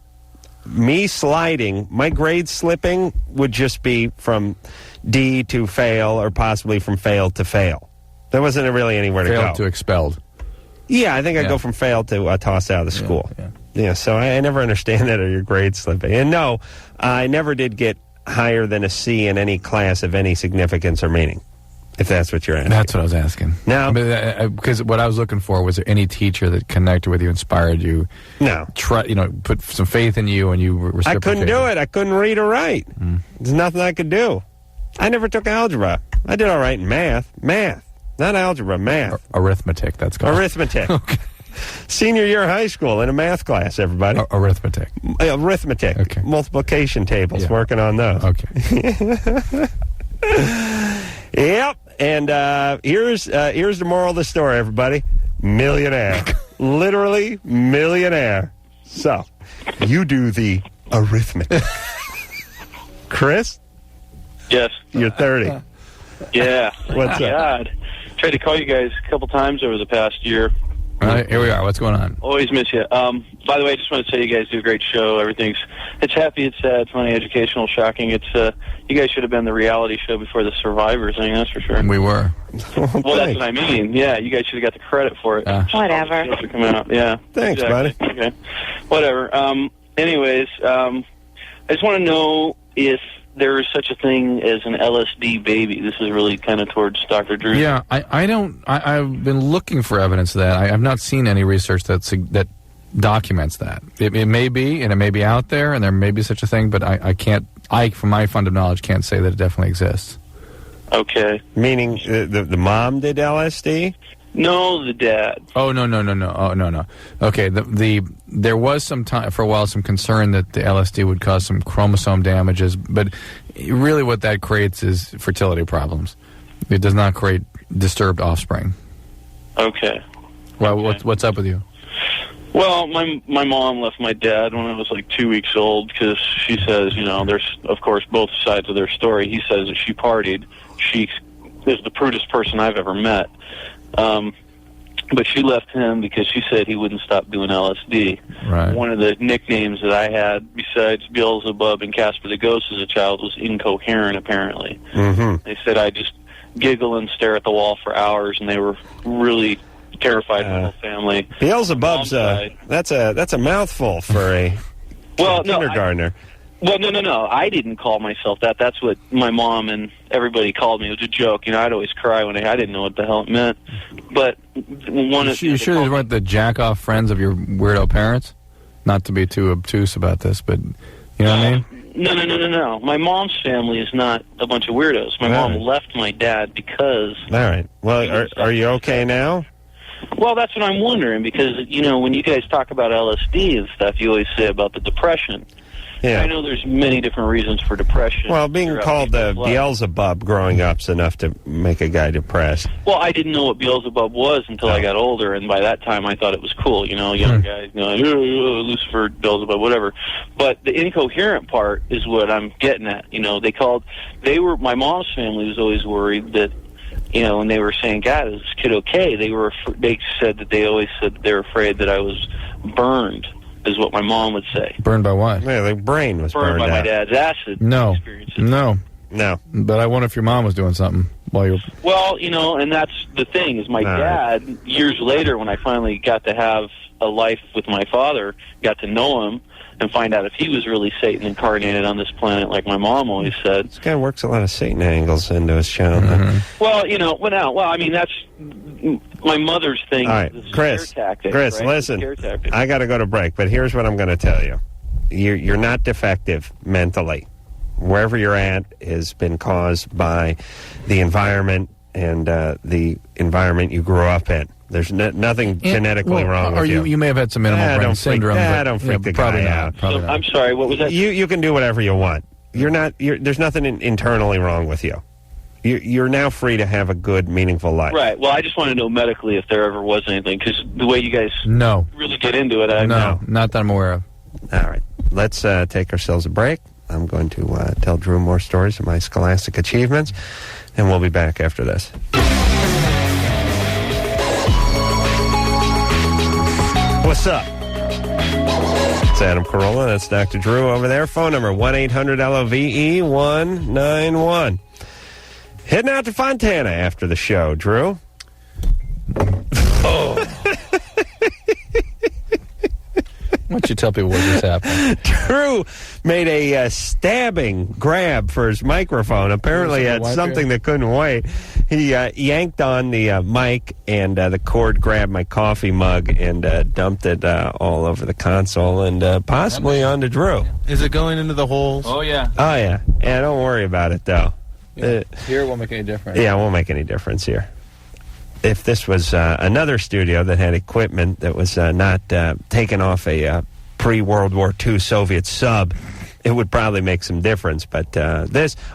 Me sliding, my grade slipping would just be from D to fail, or possibly from fail to fail. There wasn't really anywhere to go. Failed to expelled. Yeah, I think I'd go from fail to toss out of the school. Yeah, so I never understand that, or your grade slipping. And no, I never did get higher than a C in any class of any significance or meaning, if that's what you're asking. That's what I was asking. No. Because what I was looking for, was there any teacher that connected with you, inspired you? No. Put some faith in you, and you reciprocated? I couldn't do it. I couldn't read or write. There's nothing I could do. I never took algebra. I did all right in math. Not algebra, math. Arithmetic, that's called. Arithmetic. Okay. Senior year of high school in a math class, everybody. Arithmetic. Arithmetic. Okay. Multiplication tables, working on those. Okay. Yep. And here's the moral of the story, everybody. Millionaire. Literally millionaire. So, you do the arithmetic. Chris? Yes. You're 30. Yeah. What's up? God. Tried to call you guys a couple times over the past year. All right, here we are. What's going on? Always miss you. By the way, I just want to say you guys do a great show. It's happy, it's sad, funny, educational, shocking. You guys should have been the reality show before the Survivor thing, that's for sure. We were. Well, that's what I mean. Yeah, you guys should have got the credit for it. Whatever. Come out. Yeah. Thanks, exactly. buddy. Okay. Whatever. Anyways, I just want to know if there is such a thing as an LSD baby. This is really kind of towards Dr. Drew. Yeah, I've been looking for evidence of that. I have not seen any research that documents that. It may be, and it may be out there, and there may be such a thing, but I, from my fund of knowledge, can't say that it definitely exists. Okay. Meaning the mom did LSD? No, the dad. Oh, no. Oh, no. Okay, there was some time, for a while, some concern that the LSD would cause some chromosome damages, but really what that creates is fertility problems. It does not create disturbed offspring. Okay. Well, what's up with you? Well, my mom left my dad when I was like 2 weeks old because she says, there's, of course, both sides of their story. He says that she partied. She is the prudest person I've ever met. But she left him because she said he wouldn't stop doing LSD. Right. One of the nicknames that I had, besides Beelzebub and Casper the Ghost as a child, was Incoherent, apparently. Mm-hmm. They said I just giggle and stare at the wall for hours, and they were really terrified of the whole family. Beelzebub's that's a mouthful for a kindergartner. No. I didn't call myself that. That's what my mom and everybody called me. It was a joke. I'd always cry when I didn't know what the hell it meant. But You sure these weren't the jack-off friends of your weirdo parents? Not to be too obtuse about this, but you know what I mean? No. My mom's family is not a bunch of weirdos. My mom left my dad because... All right. Well, are you okay now? Well, that's what I'm wondering, because, when you guys talk about LSD and stuff, you always say about the depression. Yeah. I know there's many different reasons for depression. Well, being called Beelzebub growing up's enough to make a guy depressed. Well, I didn't know what Beelzebub was until I got older, and by that time I thought it was cool. Young guys, Lucifer, Beelzebub, whatever. But the incoherent part is what I'm getting at. My mom's family was always worried that, when they were saying, God, is this kid okay? They said that they always said that they were afraid that I was burned, is what my mom would say. Burned by what? Yeah, the brain was burned by out. my dad's acid experiences. No. But I wonder if your mom was doing something while you... Well, and that's the thing, is my dad, years later, when I finally got to have a life with my father, got to know him, and find out if he was really Satan incarnated on this planet, like my mom always said. This guy works a lot of Satan angles into his show. Mm-hmm. Well, that's my mother's thing. All right, Chris, listen, I got to go to break, but here's what I'm going to tell you. You're not defective mentally. Wherever you're at has been caused by the environment and the environment you grew up in. There's nothing genetically wrong with you. You may have had some minimal brain syndrome. Don't freak the guy out. I'm sorry, what was that? You can do whatever you want. There's nothing internally wrong with you. You're now free to have a good, meaningful life. Right. Well, I just want to know medically if there ever was anything, because the way you guys really get into it, not that I'm aware of. All right. Let's take ourselves a break. I'm going to tell Drew more stories of my scholastic achievements, and we'll be back after this. What's up? It's Adam Carolla. That's Dr. Drew over there. Phone number 1-800-LOVE-191. Heading out to Fontana after the show, Drew. Why don't you tell people what just happened? Drew made a stabbing grab for his microphone. Apparently had something that couldn't wait. He yanked on the mic, and the cord grabbed my coffee mug and dumped it all over the console and possibly onto Drew. Is it going into the holes? Oh, yeah. Oh, yeah. Yeah, don't worry about it, though. Yeah. Here won't make any difference. Yeah, it won't make any difference here. If this was another studio that had equipment that was not taken off a pre-World War II Soviet sub, it would probably make some difference. But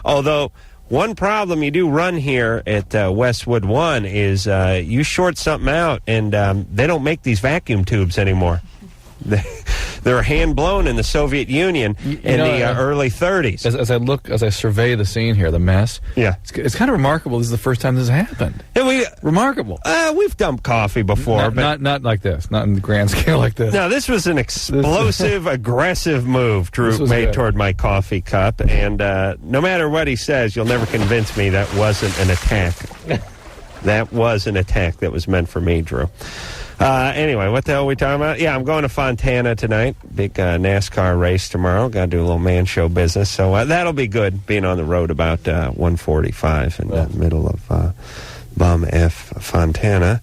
although one problem you do run here at Westwood One is you short something out, and they don't make these vacuum tubes anymore. They were hand-blown in the Soviet Union in the early 30s. As I survey the scene here, the mess, Yeah. it's kind of remarkable. This is the first time this has happened. And Remarkable. we've dumped coffee before, but not like this. Not in the grand scale like this. no, this was an explosive, aggressive move Drew made good. toward my coffee cup, and no matter what he says, you'll never convince me that wasn't an attack. That was an attack that was meant for me, Drew. Anyway, what the hell are we talking about? Yeah, I'm going to Fontana tonight. Big NASCAR race tomorrow. Got to do a little man show business, so that'll be good, being on the road about 1:45 in the middle of Bum F Fontana.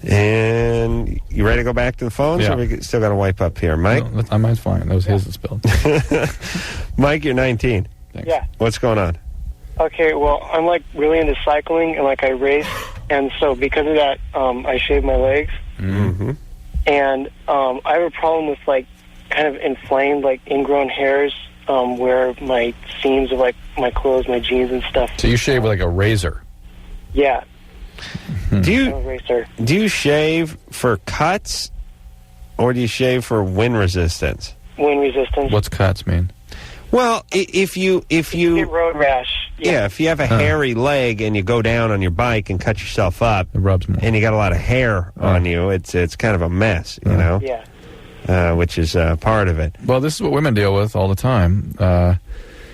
And you ready to go back to the phones? Yeah. Or we still got to wipe up here? Mike? No, mine's fine. That was his that spilled. Mike, you're 19. Thanks. Yeah. What's going on? Okay, well, I'm like really into cycling and like I race, and so because of that, I shave my legs, Mm-hmm. and I have a problem with like kind of inflamed, like ingrown hairs where my seams of like my clothes, my jeans and stuff. So you shave with like a razor. Yeah. Do I'm a you racer. do you shave for cuts, or do you shave for wind resistance? Wind resistance. What's cuts mean? Well, if you Get road rash. yeah, if you have a hairy leg and you go down on your bike and cut yourself up, It rubs more. and you got a lot of hair on you, it's kind of a mess, you know, Yeah. which is part of it. Well, this is what women deal with all the time. How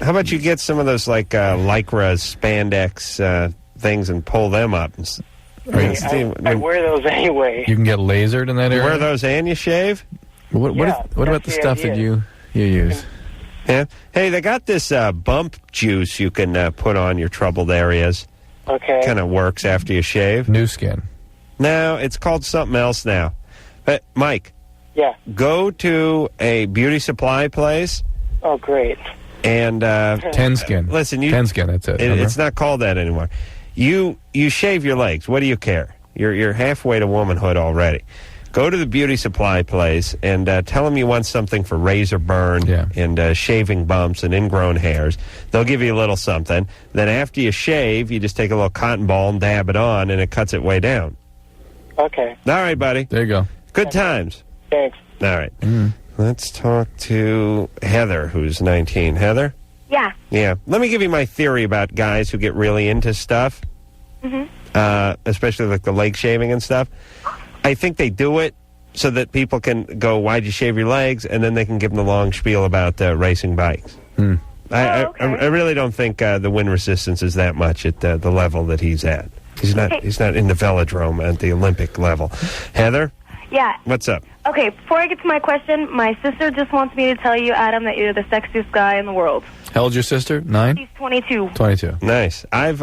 about you get some of those like Lycra spandex things and pull them up? I wear those anyway. You can get lasered in that You area. wear those and you shave? What about the that's the stuff that idea. you use? Yeah. Hey, they got this bump juice you can put on your troubled areas. Okay. Kind of works after you shave. New skin. No, it's called something else now. But Mike, Yeah. go to a beauty supply place Oh, great. and 10 skin. listen. 10 skin. That's it. It's not called that anymore. You shave your legs. What do you care? You're halfway to womanhood already. Go to the beauty supply place and tell them you want something for razor burn and shaving bumps and ingrown hairs. They'll give you a little something. Then after you shave, you just take a little cotton ball and dab it on, and it cuts it way down. Okay. All right, buddy. There you go. Good times. Thanks. All right. Let's talk to Heather, who's 19. Heather? Yeah. Yeah. Let me give you my theory about guys who get really into stuff, especially like the leg shaving and stuff. I think they do it so that people can go, why'd you shave your legs? And then they can give them the long spiel about racing bikes. I really don't think the wind resistance is that much at the level that he's at. He's not in the velodrome at the Olympic level. Heather? Yeah. What's up? Okay, before I get to my question, my sister just wants me to tell you, Adam, that you're the sexiest guy in the world. How old's your sister? 9? She's 22. 22. Nice. I've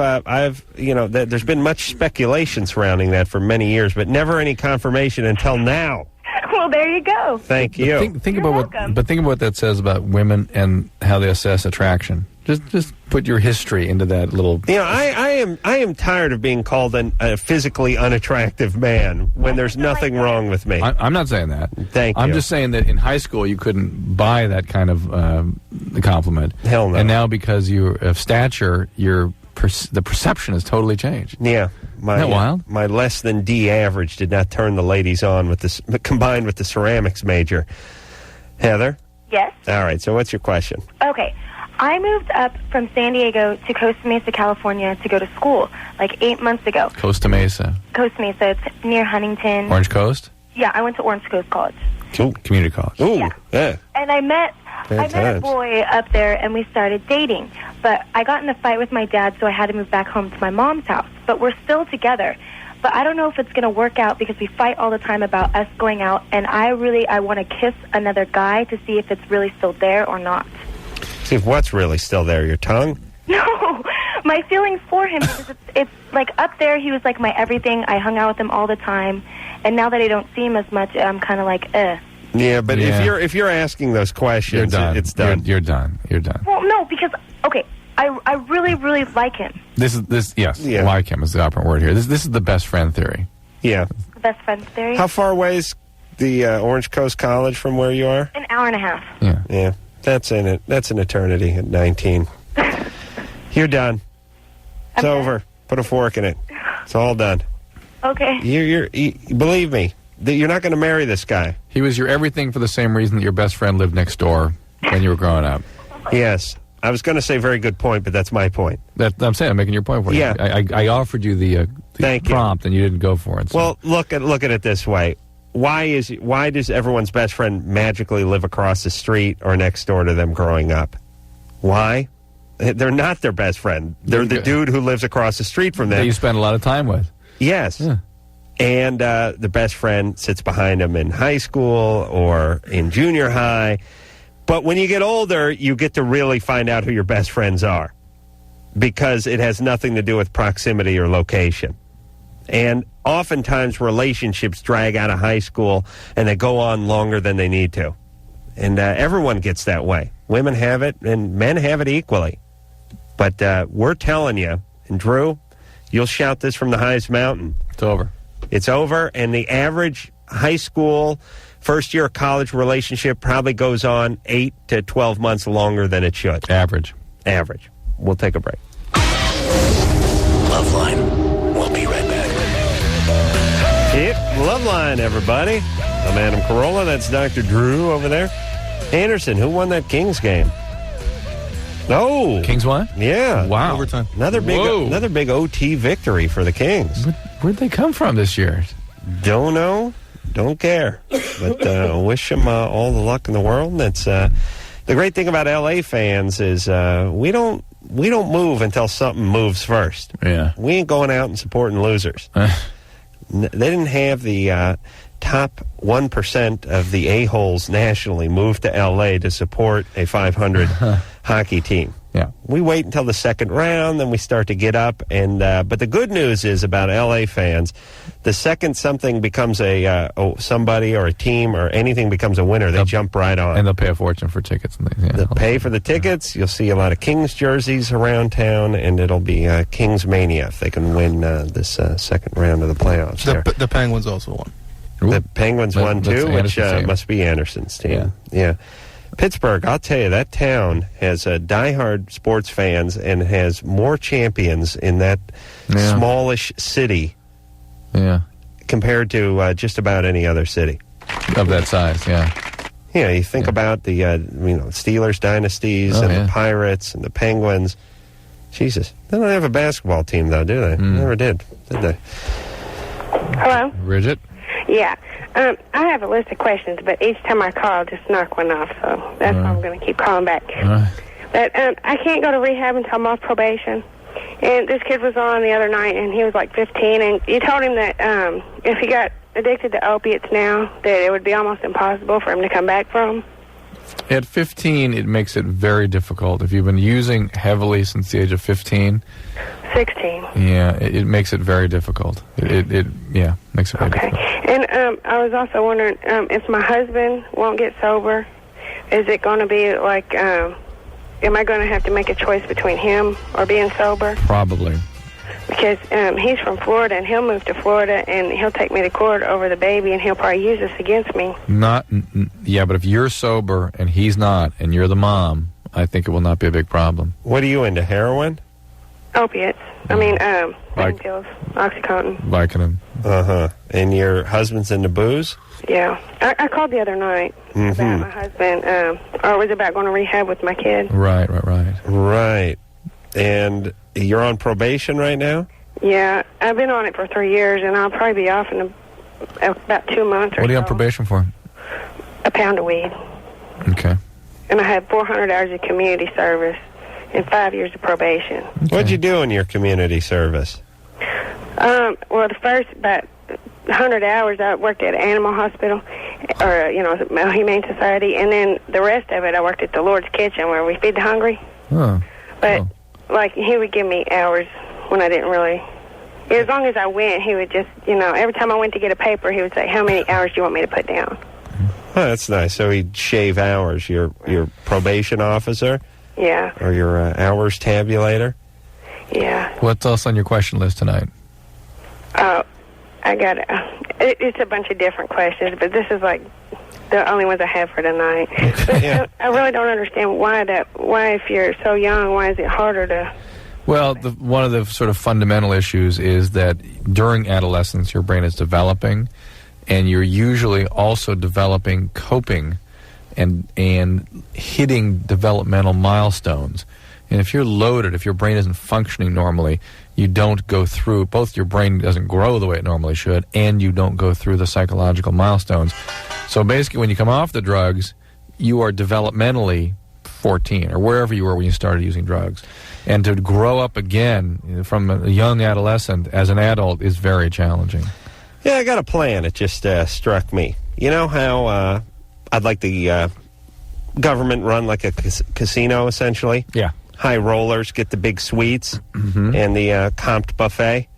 there's been much speculation surrounding that for many years, but never any confirmation until now. Well, there you go. Thank you. Think about what that says about women and how they assess attraction. Just put your history into that little. You know, I am tired of being called a physically unattractive man when there's nothing wrong with me. I'm not saying that. Thank you. I'm just saying that in high school you couldn't buy that kind of compliment. Hell no. And now because you're of stature, the perception has totally changed. Yeah. Isn't that wild? My less than D average did not turn the ladies on with this, combined with the ceramics major. Heather? Yes? All right, so what's your question? Okay. I moved up from San Diego to Costa Mesa, California to go to school like 8 months ago. Costa Mesa. Costa Mesa, it's near Huntington. Orange Coast? Yeah, I went to Orange Coast College. Ooh, community college. Ooh, yeah. And I met a times. boy up there, and we started dating. But I got in a fight with my dad, so I had to move back home to my mom's house. But we're still together. But I don't know if it's going to work out because we fight all the time about us going out, and I want to kiss another guy to see if it's really still there or not. See if what's really still there, your tongue? No, my feelings for him, because it's like up there, he was like my everything. I hung out with him all the time. And now that I don't see him as much, I'm kind of like, Yeah, but if you're asking those questions, it's done. You're done. You're done. Well, no, because, okay, I really, really like him. Yes, like him is the operative word here. This is the best friend theory. Yeah. The best friend theory. How far away is the Orange Coast College from where you are? An hour and a half. Yeah. Yeah. That's an eternity at 19. You're done. It's over. Put a fork in it. It's all done. Okay. You believe me. You're not going to marry this guy. He was your everything for the same reason that your best friend lived next door when you were growing up. Yes. I was going to say very good point, but that's my point. I'm saying I'm making your point for you. Yeah. I offered you the prompt, and you didn't go for it. So. Well, look at it this way. Why does everyone's best friend magically live across the street or next door to them growing up? Why? They're not their best friend. They're the dude who lives across the street from them. That you spend a lot of time with. Yes. Yeah. And the best friend sits behind him in high school or in junior high. But when you get older, you get to really find out who your best friends are, because it has nothing to do with proximity or location. And oftentimes relationships drag out of high school and they go on longer than they need to. And everyone gets that way. Women have it and men have it equally. But we're telling you, and Drew, you'll shout this from the highest mountain. It's over. It's over, and the average high school, first year of college relationship probably goes on 8 to 12 months longer than it should. Average. We'll take a break. LoveLine. We'll be right back. LoveLine, everybody. I'm Adam Carolla. That's Dr. Drew over there. Anderson, who won that Kings game? No. Kings won? Yeah. Wow. Overtime. Another big OT victory for the Kings. Where'd they come from this year? Don't know. Don't care. But wish them all the luck in the world. And that's the great thing about LA fans is we don't move until something moves first. Yeah. We ain't going out and supporting losers. They didn't have the top 1% of the a-holes nationally move to L.A. to support a 500 hockey team. Yeah. We wait until the second round, then we start to get up. And but the good news is about L.A. fans, the second something becomes somebody or a team or anything becomes a winner, they jump right on. And they'll pay a fortune for tickets and things. Yeah. They'll pay for the tickets. You'll see a lot of Kings jerseys around town, and it'll be Kings mania if they can win this second round of the playoffs. The Penguins also won. The Penguins won too, which Anderson's must be Anderson's team. Yeah. Pittsburgh, I'll tell you, that town has diehard sports fans and has more champions in that smallish city compared to just about any other city. Of that size, yeah. Yeah, you think about the Steelers dynasties and the Pirates and the Penguins. Jesus. They don't have a basketball team, though, do they? Never did they? Hello? Bridget? Yeah. I have a list of questions, but each time I call, I'll just knock one off, so that's why I'm going to keep calling back. But I can't go to rehab until I'm off probation. And this kid was on the other night, and he was like 15, and you told him that if he got addicted to opiates now, that it would be almost impossible for him to come back from. At 15, it makes it very difficult. If you've been using heavily since the age of 15... 16. Yeah, it makes it very difficult. It makes it very difficult. And I was also wondering, if my husband won't get sober, is it going to be like, am I going to have to make a choice between him or being sober? Probably. Because he's from Florida, and he'll move to Florida, and he'll take me to court over the baby, and he'll probably use this against me. But if you're sober and he's not, and you're the mom, I think it will not be a big problem. What are you into, heroin? Opiates. I mean, pain pills, Oxycontin. Vicodin. And your husband's into booze? Yeah. I called the other night about my husband, or it was about going to rehab with my kid. Right. And you're on probation right now? Yeah. I've been on it for 3 years, and I'll probably be off in about 2 months or so. What are you on probation for? A pound of weed. Okay. And I had 400 hours of community service and 5 years of probation. Okay. What'd you do in your community service? Well, the first about 100 hours, I worked at an animal hospital or, a humane society, and then the rest of it, I worked at the Lord's Kitchen where we feed the hungry. But, he would give me hours when I didn't really... As long as I went, he would just, every time I went to get a paper, he would say, how many hours do you want me to put down? Oh, that's nice. So he'd shave hours. Your probation officer? Yeah. Or your hours tabulator? Yeah. What's else on your question list tonight? I got it's a bunch of different questions, but this is like the only ones I have for tonight. Okay. I really don't understand why if you're so young, why is it harder to... Well, one of the sort of fundamental issues is that during adolescence, your brain is developing, and you're usually also developing coping and hitting developmental milestones. And if you're loaded, if your brain isn't functioning normally, you don't go through, both your brain doesn't grow the way it normally should, and you don't go through the psychological milestones. So basically, when you come off the drugs, you are developmentally 14, or wherever you were when you started using drugs. And to grow up again from a young adolescent as an adult is very challenging. Yeah, I got a plan. It just struck me. You know how I'd like the government run like a casino, essentially? Yeah. High rollers get the big suites and the comped buffet.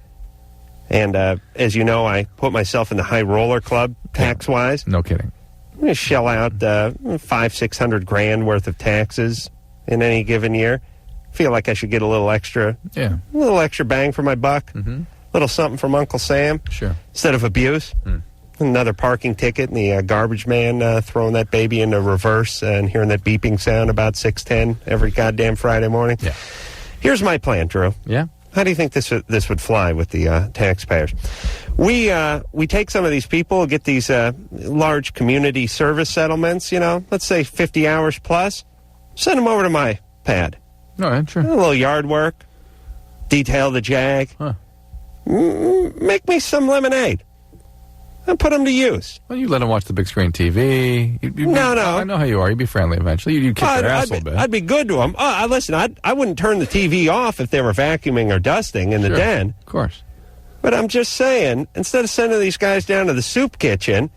And as you know, I put myself in the high roller club tax-wise. No kidding. I'm going to shell out $500-600 grand worth of taxes in any given year. Feel like I should get a little extra bang for my buck. Little something from Uncle Sam. Sure. Instead of abuse. Another parking ticket and the garbage man throwing that baby into reverse and hearing that beeping sound about 6:10 every goddamn Friday morning. Yeah. Here's my plan, Drew. Yeah. How do you think this would fly with the taxpayers? We take some of these people, get these large community service settlements, let's say 50 hours plus, send them over to my pad. All right, sure. A little yard work, detail the jag, make me some lemonade, and put them to use. Well, you let them watch the big screen TV. No. I know how you are. You'd be friendly eventually. You'd kick their ass a little bit. I'd be good to them. Listen, I wouldn't turn the TV off if they were vacuuming or dusting in the den. Of course. But I'm just saying, instead of sending these guys down to the soup kitchen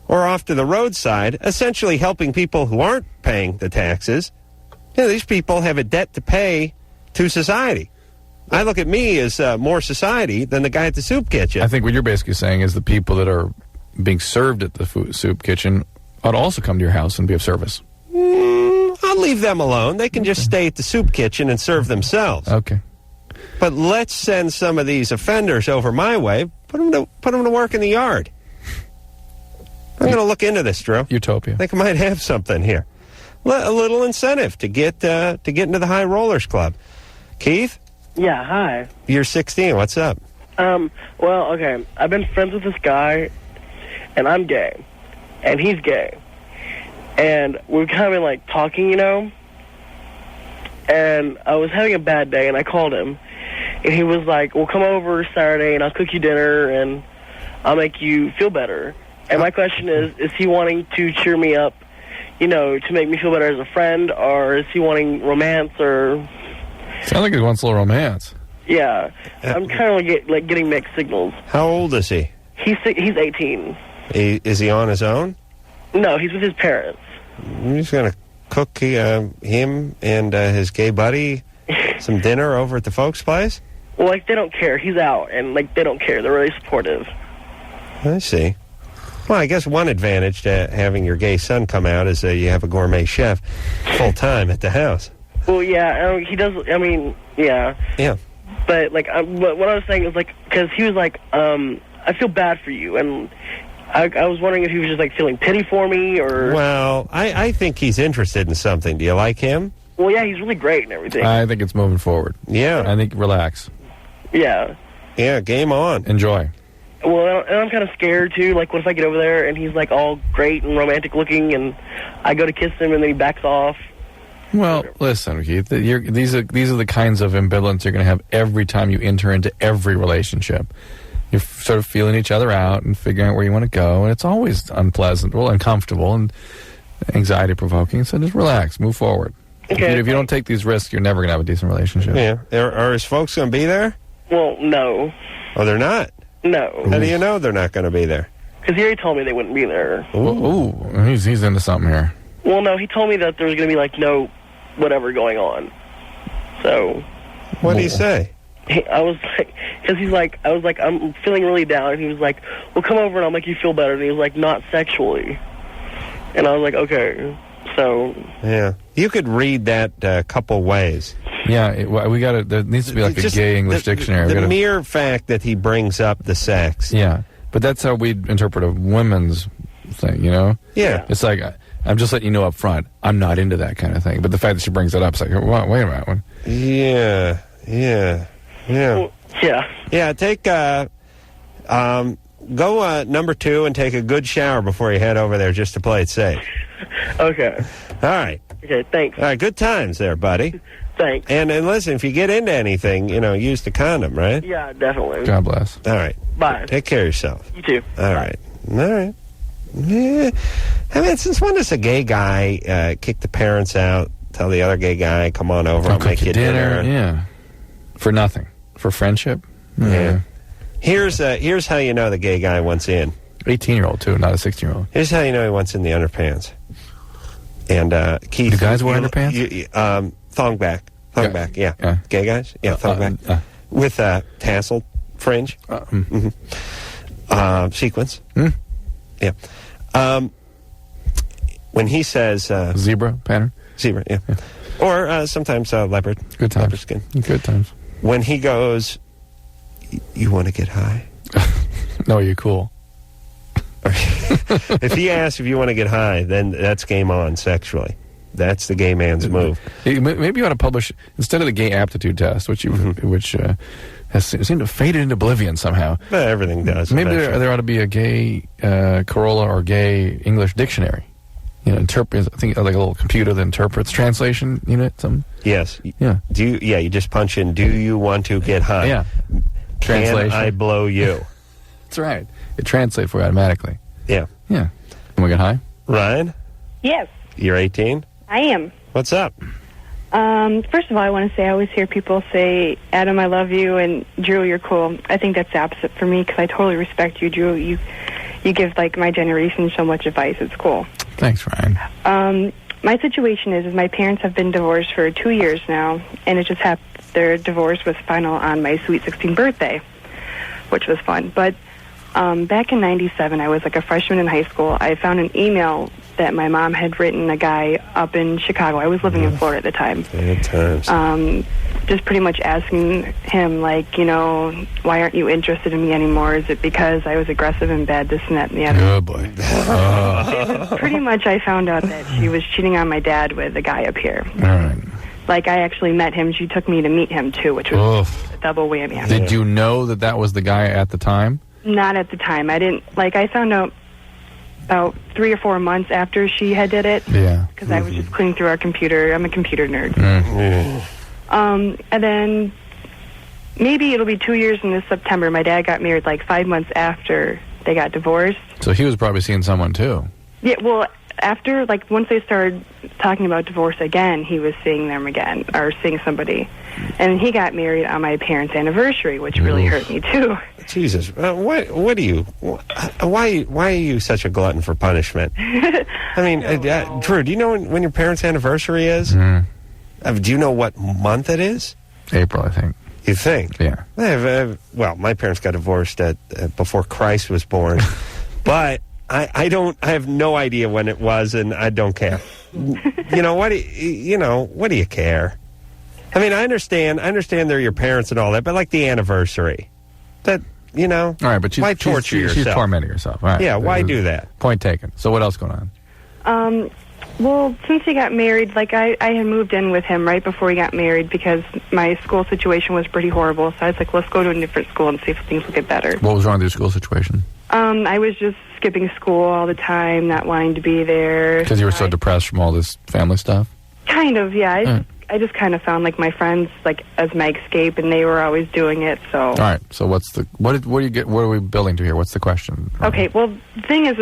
or off to the roadside, essentially helping people who aren't paying the taxes, these people have a debt to pay to society. I look at me as more society than the guy at the soup kitchen. I think what you're basically saying is the people that are being served at the soup kitchen ought to also come to your house and be of service. I'll leave them alone. They can just stay at the soup kitchen and serve themselves. Okay. But let's send some of these offenders over my way. Put them to work in the yard. I'm going to look into this, Drew. Utopia. I think I might have something here. A little incentive to get into the high rollers club. Keith? Yeah, hi. You're 16. What's up? Well, okay. I've been friends with this guy, and I'm gay, and he's gay. And we've kind of been, like, talking, And I was having a bad day, and I called him. And he was like, well, come over Saturday, and I'll cook you dinner, and I'll make you feel better. And my question is he wanting to cheer me up, to make me feel better as a friend, or is he wanting romance, or... Sounds like he wants a little romance. Yeah. I'm kind of getting mixed signals. How old is he? He's 18. Is he on his own? No, he's with his parents. He's going to cook him and his gay buddy some dinner over at the folks' place? Well, they don't care. He's out, and, they don't care. They're really supportive. I see. Well, I guess one advantage to having your gay son come out is you have a gourmet chef full-time at the house. Well, yeah, he does, yeah. Yeah. But, what I was saying is, because he was I feel bad for you, and I was wondering if he was just, feeling pity for me, or... Well, I think he's interested in something. Do you like him? Well, yeah, he's really great and everything. I think it's moving forward. Yeah. I think relax. Yeah. Yeah, game on. Enjoy. Well, and I'm kind of scared, too. What if I get over there, and he's, all great and romantic looking, and I go to kiss him, and then he backs off? Well, listen, Keith, these are the kinds of ambivalence you're going to have every time you enter into every relationship. You're sort of feeling each other out and figuring out where you want to go, and it's always unpleasant, uncomfortable, and anxiety-provoking, so just relax, move forward. Okay. If you don't take these risks, you're never going to have a decent relationship. Yeah. Are his folks going to be there? Well, no. Oh, they're not? No. How do you know they're not going to be there? Because he already told me they wouldn't be there. Ooh, he's into something here. Well, no, he told me that there was going to be, no whatever going on. So. What did he say? I was because I'm feeling really down, and he was like, well, come over and I'll make you feel better. And he was like, not sexually. And I was like, okay. So. Yeah. You could read that a couple ways. Yeah, there needs to be a gay English dictionary. The mere fact that he brings up the sex. Yeah, but that's how we interpret a women's thing, Yeah. It's like, I'm just letting you know up front, I'm not into that kind of thing. But the fact that she brings it up, it's like, well, wait a minute. Yeah. Well, yeah. Yeah, take go number 2 and take a good shower before you head over there just to play it safe. Okay. All right. Okay, thanks. All right, good times there, buddy. Thanks. And listen, if you get into anything, use the condom, right? Yeah, definitely. God bless. All right. Bye. Take care of yourself. You too. All right. All right. Yeah. I mean, since when does a gay guy kick the parents out, tell the other gay guy, come on over, I'll make you dinner? Yeah. For nothing. For friendship? Yeah. Here's how you know the gay guy wants in. 18-year-old, too, not a 16-year-old. Here's how you know he wants in the underpants. And Keith... Do guys wear underpants? Thong back. Thong back, yeah. Gay guys? Yeah, thong back. With tassel fringe. Sequence. Yeah. When he says... zebra pattern? Zebra, yeah. Or sometimes leopard. Good times. Leopard skin. Good times. When he goes, you want to get high? No, you're cool. If he asks if you want to get high, then that's game on sexually. That's the gay man's move. Maybe you ought to publish, instead of the gay aptitude test, which has seemed to fade into oblivion somehow. But everything does. Maybe there ought to be a gay Corolla or gay English dictionary. Interpret. I think like a little computer that interprets translation unit. Yes. Yeah. You just punch in. Do you want to get high? Yeah. Translation. Can I blow you? That's right. It translates for you automatically. Yeah. Yeah. Can we get high? Ryan, Yes, you're 18. I am. What's up? First of all, I want to say I always hear people say, Adam, I love you, and Drew, you're cool. I think that's the opposite for me because I totally respect you, Drew. You give, my generation so much advice. It's cool. Thanks, Ryan. My situation is my parents have been divorced for 2 years now, and it just happened their divorce was final on my sweet 16th birthday, which was fun. But back in 97, I was a freshman in high school. I found an email that my mom had written a guy up in Chicago. I was living in Florida at the time. Good times. Just pretty much asking him, why aren't you interested in me anymore? Is it because I was aggressive and bad, this and that and the other? Oh, boy. Pretty much I found out that she was cheating on my dad with a guy up here. All right. I actually met him. She took me to meet him, too, which was a double whammy. Did you know that was the guy at the time? Not at the time. I didn't, I found out about 3 or 4 months after she had did it. Yeah. Because I was just cleaning through our computer. I'm a computer nerd. And then maybe it'll be 2 years in this September. My dad got married 5 months after they got divorced. So he was probably seeing someone, too. Yeah, well, after, once they started talking about divorce again, he was seeing them again, or seeing somebody. And he got married on my parents' anniversary, which really hurt me, too. Jesus, what do you... Why are you such a glutton for punishment? I mean, Drew, do you know when your parents' anniversary is? Do you know what month it is? April, I think. You think? Yeah. Well, my parents got divorced before Christ was born, but... I have no idea when it was, and I don't care. What do you care? I mean, I understand they're your parents and all that, but the anniversary, that, All right, but why torture yourself? She's tormenting herself. All right. Yeah, why do that? Point taken. So what else going on? Well, since he got married, I had moved in with him right before he got married because my school situation was pretty horrible. So I was let's go to a different school and see if things will get better. What was wrong with your school situation? I was just skipping school all the time, not wanting to be there. Because you were so depressed from all this family stuff? Kind of, yeah. I just kind of found my friends as my escape, and they were always doing it. So all right. So what do you get? What are we building to here? What's the question? Okay. Well, the thing is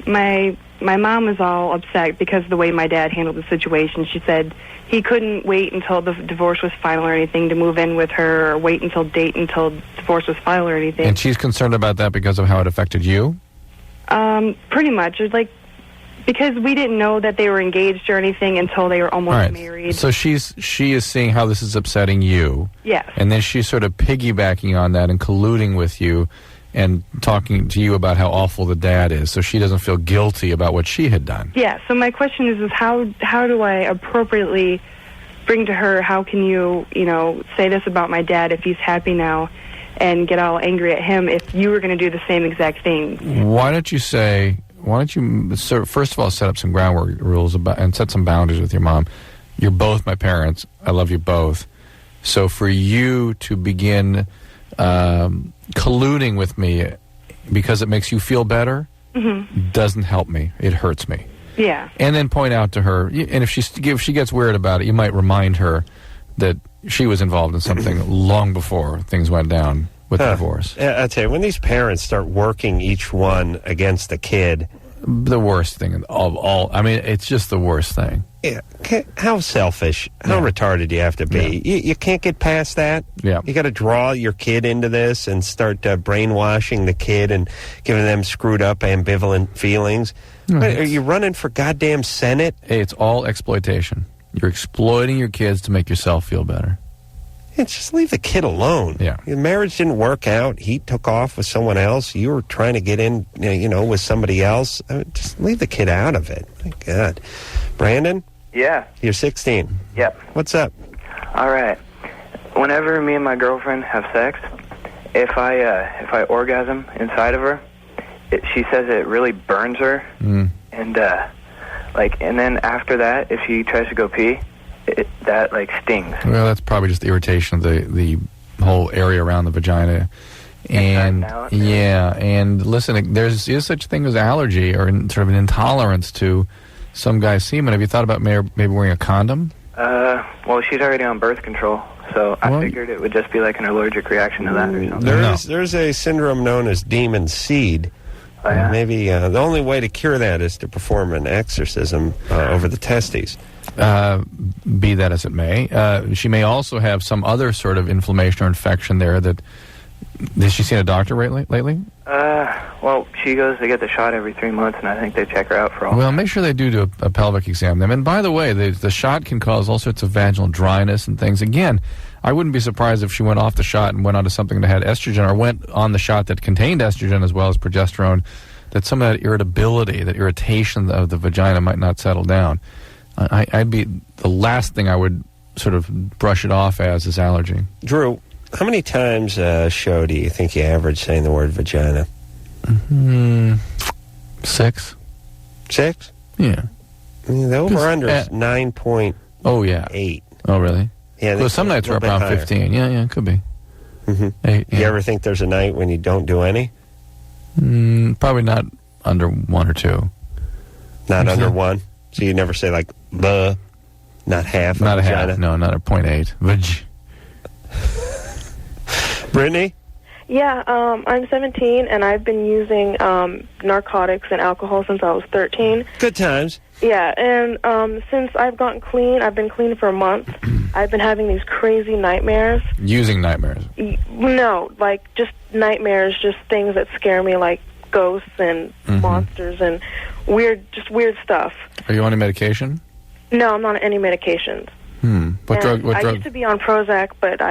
my mom was all upset because of the way my dad handled the situation. She said he couldn't wait until the divorce was final or anything to move in with her, or wait until divorce was final or anything. And she's concerned about that because of how it affected you? Pretty much. It's because we didn't know that they were engaged or anything until they were almost married. So she is seeing how this is upsetting you. Yes. And then she's sort of piggybacking on that and colluding with you and talking to you about how awful the dad is, so she doesn't feel guilty about what she had done. Yeah, so my question is how do I appropriately bring to her, how can you, say this about my dad if he's happy now, and get all angry at him if you were going to do the same exact thing? Why don't you first of all set up some groundwork rules and set some boundaries with your mom? You're both my parents. I love you both. So for you to begin colluding with me because it makes you feel better Mm-hmm. doesn't help me. It hurts me. Yeah. And then point out to her, and if she gets weird about it, you might remind her that she was involved in something long before things went down with the divorce. Yeah, I tell you, when these parents start working each one against the kid, the worst thing of all. I mean, it's just the worst thing. Yeah, how selfish, how retarded do you have to be? Yeah. You can't get past that. Yeah. You got to draw your kid into this and start brainwashing the kid and giving them screwed up, ambivalent feelings. What, are you running for goddamn Senate? Hey, it's all exploitation. You're exploiting your kids to make yourself feel better. Yeah, just leave the kid alone. Yeah. Your marriage didn't work out. He took off with someone else. You were trying to get in, with somebody else. Just leave the kid out of it. My God. Brandon? Yeah. You're 16. Yep. What's up? All right. Whenever me and my girlfriend have sex, if I orgasm inside of her, she says it really burns her, and then after that, if she tries to go pee, that stings. Well, that's probably just irritation of the whole area around the vagina. And and listen, there is such a thing as allergy or sort of an intolerance to some guy's semen. Have you thought about maybe wearing a condom? Well, she's already on birth control, so I figured it would just be like an allergic reaction to that or something. There's a syndrome known as demon seed. Oh, yeah? Maybe the only way to cure that is to perform an exorcism over the testes. Be that as it may, she may also have some other sort of inflammation or infection there. Has she seen a doctor lately? Well, she goes to get the shot every 3 months, and I think they check her out for all. Well, make sure they do a pelvic exam. And by the way, the shot can cause all sorts of vaginal dryness and things. Again, I wouldn't be surprised if she went off the shot and went on to something that had estrogen, or went on the shot that contained estrogen as well as progesterone, that some of that irritability, that irritation of the vagina might not settle down. I'd be the last thing I would sort of brush it off as is allergy. Drew, how many times a show do you think you average saying the word vagina? 6. 6? Yeah. I mean, the over-under is 9.8. Oh, yeah. Oh, really? Yeah. Well, some nights we're around 15. Yeah, it could be. Mm-hmm. 8, yeah. You ever think there's a night when you don't do any? Probably not under 1 or 2. Not under 1? So you never say, not half Not a vagina? half. No, not a 0.8. Vag. Brittany? Yeah, I'm 17, and I've been using narcotics and alcohol since I was 13. Good times. Yeah, and since I've gotten clean, I've been clean for a month. I've been having these crazy nightmares. Using nightmares? No, just nightmares, just things that scare me, like ghosts and monsters and weird stuff. Are you on any medication? No, I'm not on any medications. What drug? I used to be on Prozac, but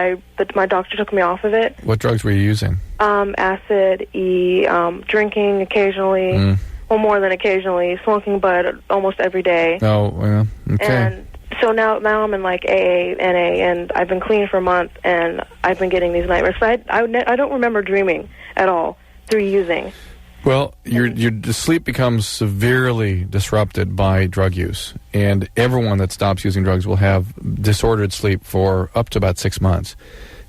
my doctor took me off of it. What drugs were you using? Acid, drinking occasionally. Well, more than occasionally. Smoking bud almost every day. Oh, well, okay. And so now I'm in AA, NA, and I've been clean for a month, and I've been getting these nightmares. So I don't remember dreaming at all through using. Well, your sleep becomes severely disrupted by drug use, and everyone that stops using drugs will have disordered sleep for up to about 6 months.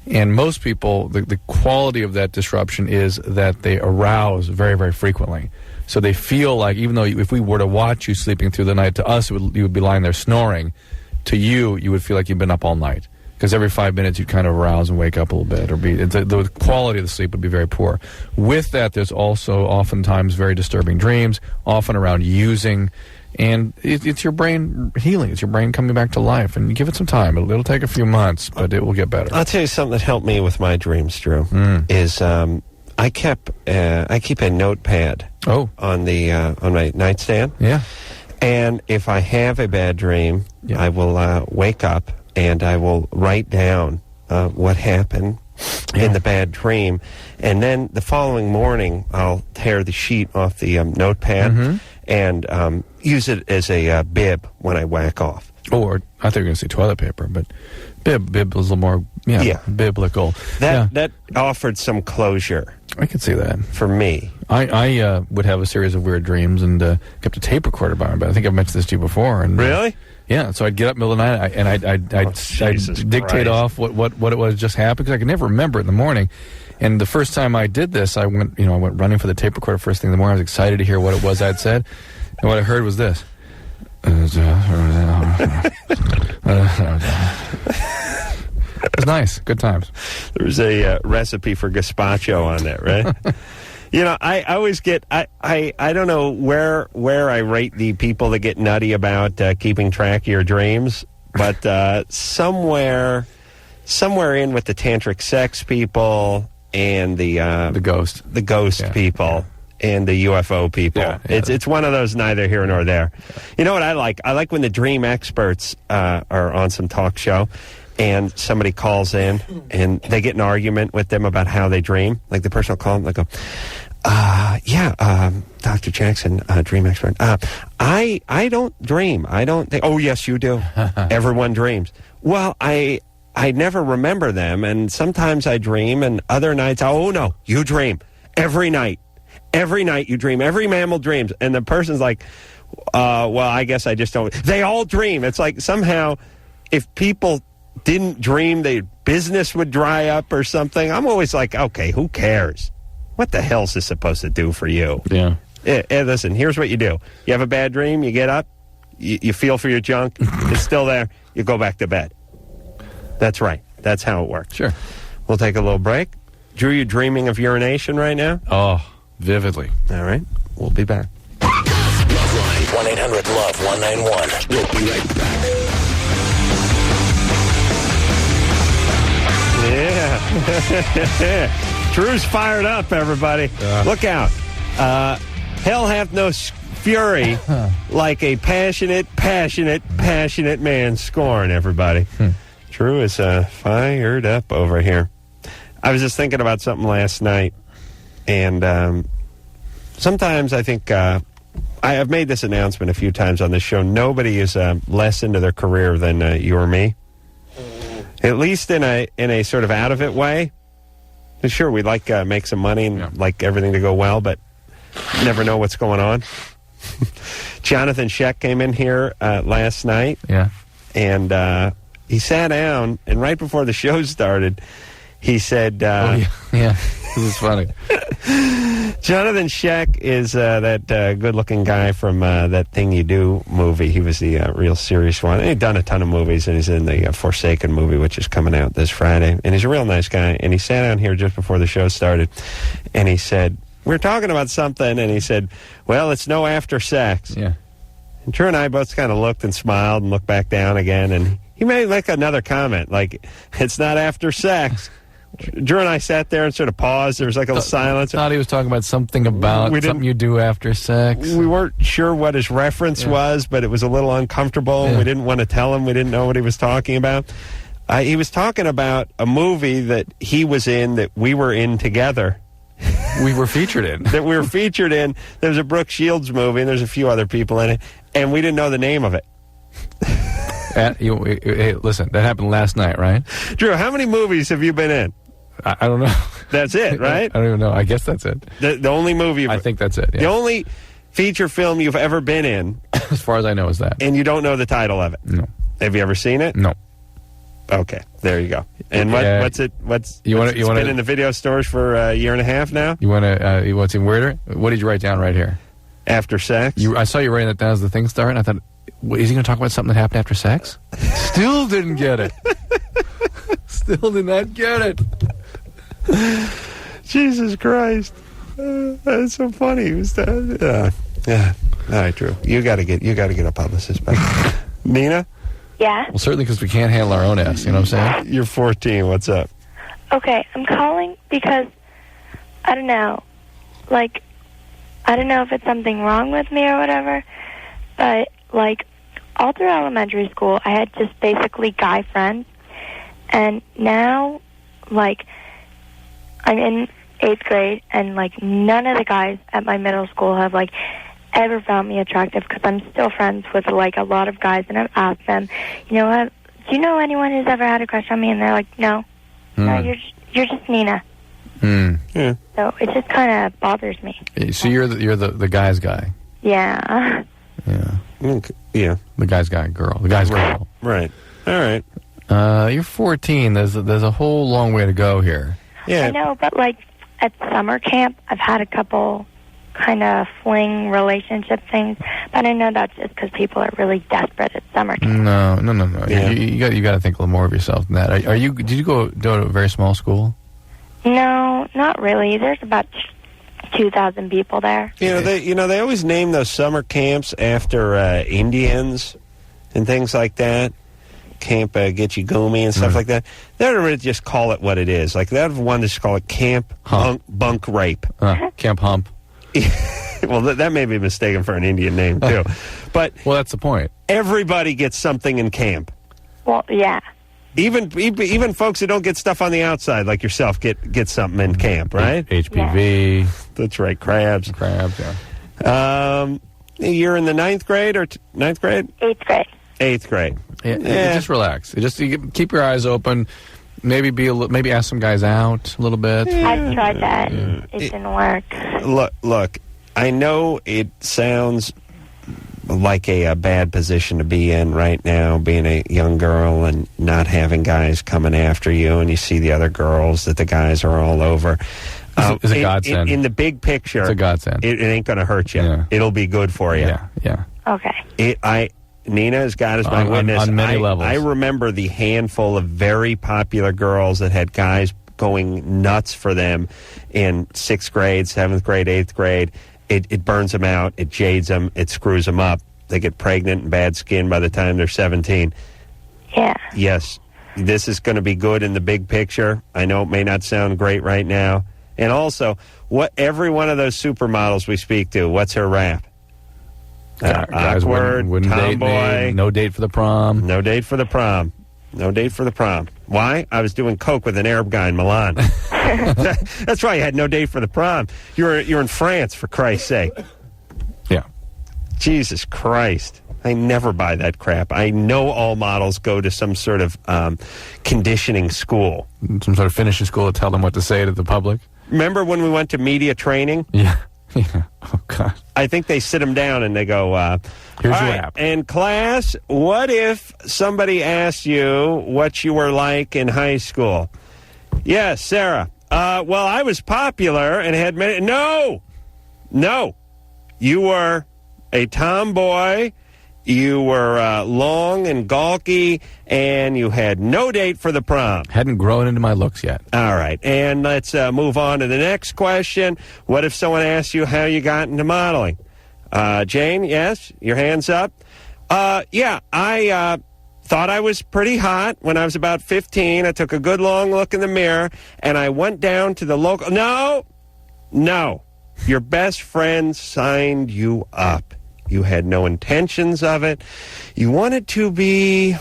And most people, the quality of that disruption is that they arouse very, very frequently. So they feel like, even though if we were to watch you sleeping through the night, to us you would be lying there snoring. To you would feel like you've been up all night. Because every 5 minutes you'd kind of arouse and wake up a little bit, or the quality of the sleep would be very poor. With that, there's also oftentimes very disturbing dreams, often around using, and it's your brain healing. It's your brain coming back to life, and you give it some time. It'll take a few months, but it will get better. I'll tell you something that helped me with my dreams, Drew. Is I keep a notepad on my nightstand. Yeah, and if I have a bad dream, I will wake up. And I will write down what happened in the bad dream. And then the following morning, I'll tear the sheet off the notepad and use it as a bib when I whack off. Or, I thought you were going to say toilet paper, but bib is a little more biblical. That offered some closure. I could see that. For me. I would have a series of weird dreams and kept a tape recorder by me, but I think I've mentioned this to you before. And, really? Yeah, so I'd get up in the middle of the night and I'd dictate off what it was just happened, because I could never remember it in the morning. And the first time I did this, I went running for the tape recorder first thing in the morning. I was excited to hear what it was I'd said. And what I heard was this. It was nice. Good times. There was a recipe for gazpacho on that, right? I always get, I don't know where I rate the people that get nutty about keeping track of your dreams, but somewhere in with the tantric sex people and the ghost people and the UFO people. Yeah. It's one of those neither here nor there. You know what I like? I like when the dream experts are on some talk show and somebody calls in and they get an argument with them about how they dream. Like the person will call them, they go, Dr. Jackson, dream expert. I don't dream. I don't think, oh, yes, you do. Everyone dreams. Well, I never remember them, and sometimes I dream, and other nights, oh, no, you dream. Every night. Every night you dream. Every mammal dreams. And the person's like, well, I guess I just don't. They all dream. It's like somehow if people didn't dream, their business would dry up or something. I'm always like, okay, who cares? What the hell's this supposed to do for you? Yeah. Listen, here's what you do. You have a bad dream, you get up, you feel for your junk, it's still there, you go back to bed. That's right. That's how it works. Sure. We'll take a little break. Drew, you dreaming of urination right now? Oh, vividly. All right. We'll be back. LoveLine, 1-800-LOVE-191. We'll be right back. Yeah. Drew's fired up, everybody. Look out. Hell hath no fury like a passionate man scorn, everybody. Drew is fired up over here. I was just thinking about something last night, and sometimes I think I have made this announcement a few times on this show. Nobody is less into their career than you or me. At least in a sort of out of it way. Sure, we like make some money and like everything to go well, but never know what's going on. Jonathan Sheck came in here last night. Yeah. And he sat down, and right before the show started, he said... yeah, this is funny. Jonathan Sheck is that good-looking guy from that Thing You Do movie. He was the real serious one. And he'd done a ton of movies, and he's in the Forsaken movie, which is coming out this Friday. And he's a real nice guy. And he sat down here just before the show started, and he said, we're talking about something, and he said, well, it's no after sex. Yeah. And Drew and I both kind of looked and smiled and looked back down again, and he made like another comment, like, it's not after sex. Drew and I sat there and sort of paused. There was like a little silence. I thought he was talking about something something you do after sex. We weren't sure what his reference was, but it was a little uncomfortable. Yeah. We didn't want to tell him. We didn't know what he was talking about. He was talking about a movie that he was in that we were in together. We were featured in. That we were featured in. There's a Brooke Shields movie, and there's a few other people in it, and we didn't know the name of it. Hey, listen, that happened last night, right? Drew, how many movies have you been in? I don't know. That's it, right? I don't even know. I guess that's it. The only movie... I think that's it, yeah. The only feature film you've ever been in... As far as I know is that. And you don't know the title of it? No. Have you ever seen it? No. Okay, there you go. And what's it? It's been in the video stores for a year and a half now? You want to... you want to see weirder? What did you write down right here? After sex? I saw you writing that down as the thing started. I thought, is he going to talk about something that happened after sex? Still didn't get it. Still did not get it. Jesus Christ. That's so funny. It was yeah. All right, Drew. You got to get a publicist back. Nina? Yeah? Well, certainly because we can't handle our own ass, you know what I'm saying? You're 14. What's up? Okay, I'm calling because, I don't know, like, I don't know if it's something wrong with me or whatever, but, like, all through elementary school, I had just basically guy friends, and now, like, I'm in 8th grade, and, like, none of the guys at my middle school have, like, ever found me attractive, because I'm still friends with, like, a lot of guys, and I've asked them, you know what, do you know anyone who's ever had a crush on me? And they're like, no. No, you're just Nina. Yeah. So it just kind of bothers me. So you're the guy's guy. Yeah. Yeah. Okay. Yeah. The guy's guy, girl. The guy's girl. Right. All right. You're 14. There's a whole long way to go here. Yeah. I know, but like at summer camp, I've had a couple kind of fling relationship things, but I know that's just because people are really desperate at summer camp. No. Yeah. You got to think a little more of yourself than that. Did you go to a very small school? No, not really. There's about 2,000 people there. They always name those summer camps after Indians and things like that. Camp Gitchigumi and stuff like that. They ought to just call it what it is. Like, they ought to one to just call it Camp Bunk Rape. Camp Hump. Well, that may be mistaken for an Indian name, too. But well, that's the point. Everybody gets something in camp. Well, yeah. Even folks who don't get stuff on the outside, like yourself, get something in camp, right? HPV. Yeah. That's right, crabs. Yeah. You're in the 9th grade or 9th grade? 8th grade. 8th grade. Yeah. Just relax. You keep your eyes open. Maybe ask some guys out a little bit. I've tried that. It didn't work. Look, I know it sounds like a bad position to be in right now, being a young girl and not having guys coming after you, and you see the other girls that the guys are all over. It's a godsend. In the big picture, it's a godsend. It ain't going to hurt you. Yeah. It'll be good for you. Yeah. Okay. Nina, as God is my witness, on many levels. I remember the handful of very popular girls that had guys going nuts for them in 6th grade, 7th grade, 8th grade. It burns them out. It jades them. It screws them up. They get pregnant and bad skin by the time they're 17. Yeah. Yes, this is going to be good in the big picture. I know it may not sound great right now. And also, every one of those supermodels we speak to, what's her rap? Guys awkward, wouldn't tomboy. date me. No date for the prom. No date for the prom. No date for the prom. Why? I was doing coke with an Arab guy in Milan. That's why you had no date for the prom. You're in France, for Christ's sake. Yeah. Jesus Christ. I never buy that crap. I know all models go to some sort of conditioning school. Some sort of finishing school to tell them what to say to the public. Remember when we went to media training? Yeah. Oh, God. I think they sit them down and they go, here's all your right, app. and class, what if somebody asked you what you were like in high school? Yes, Sarah. Well, I was popular and had many... No. You were a tomboy. You were long and gawky, and you had no date for the prom. Hadn't grown into my looks yet. All right, and let's move on to the next question. What if someone asked you how you got into modeling? Jane, yes? Your hand's up? Yeah, I thought I was pretty hot when I was about 15. I took a good long look in the mirror, and I went down to the local... No. Your best friend signed you up. You had no intentions of it. You wanted to be,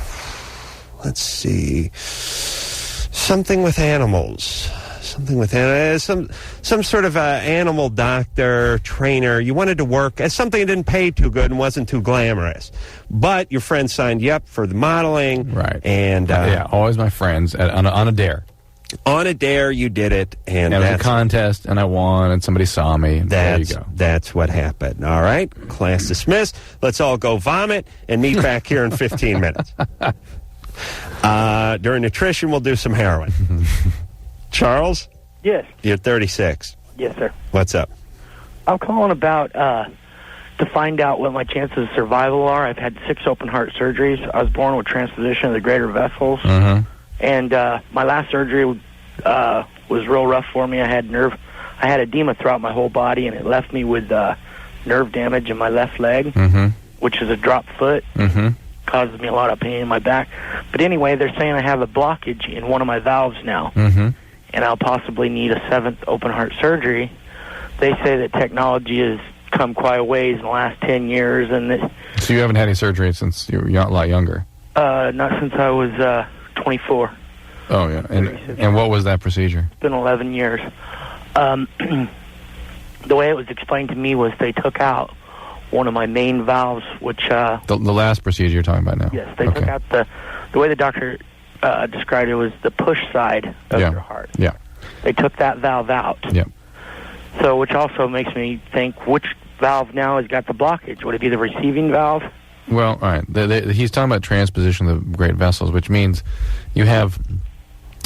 let's see, something with animals. Some sort of animal doctor, trainer. You wanted to work as something that didn't pay too good and wasn't too glamorous. But your friend signed you up for the modeling. Right. And always my friends on a dare. On a dare, you did it, and it was a contest, and I won, and somebody saw me. There you go. That's what happened. All right, class dismissed. Let's all go vomit and meet back here in 15 minutes. During nutrition, we'll do some heroin. Charles? Yes. You're 36. Yes, sir. What's up? I'm calling about to find out what my chances of survival are. I've had 6 open heart surgeries. I was born with transposition of the greater vessels. Mm-hmm. And my last surgery was real rough for me. I had edema throughout my whole body, and it left me with nerve damage in my left leg, which is a drop foot. Causes me a lot of pain in my back. But anyway, they're saying I have a blockage in one of my valves now, and I'll possibly need a 7th open heart surgery. They say that technology has come quite a ways in the last 10 years. And so you haven't had any surgery since you were a lot younger? Not since I was 24. Oh, yeah. And what was that procedure? It's been 11 years. The way it was explained to me was they took out one of my main valves, which... The last procedure you're talking about now? Yes, they took out the way the doctor described it was the push side of your heart. Yeah. They took that valve out. Yeah. So, which also makes me think, which valve now has got the blockage? Would it be the receiving valve? Well, all right. He's talking about transposition of the great vessels, which means you have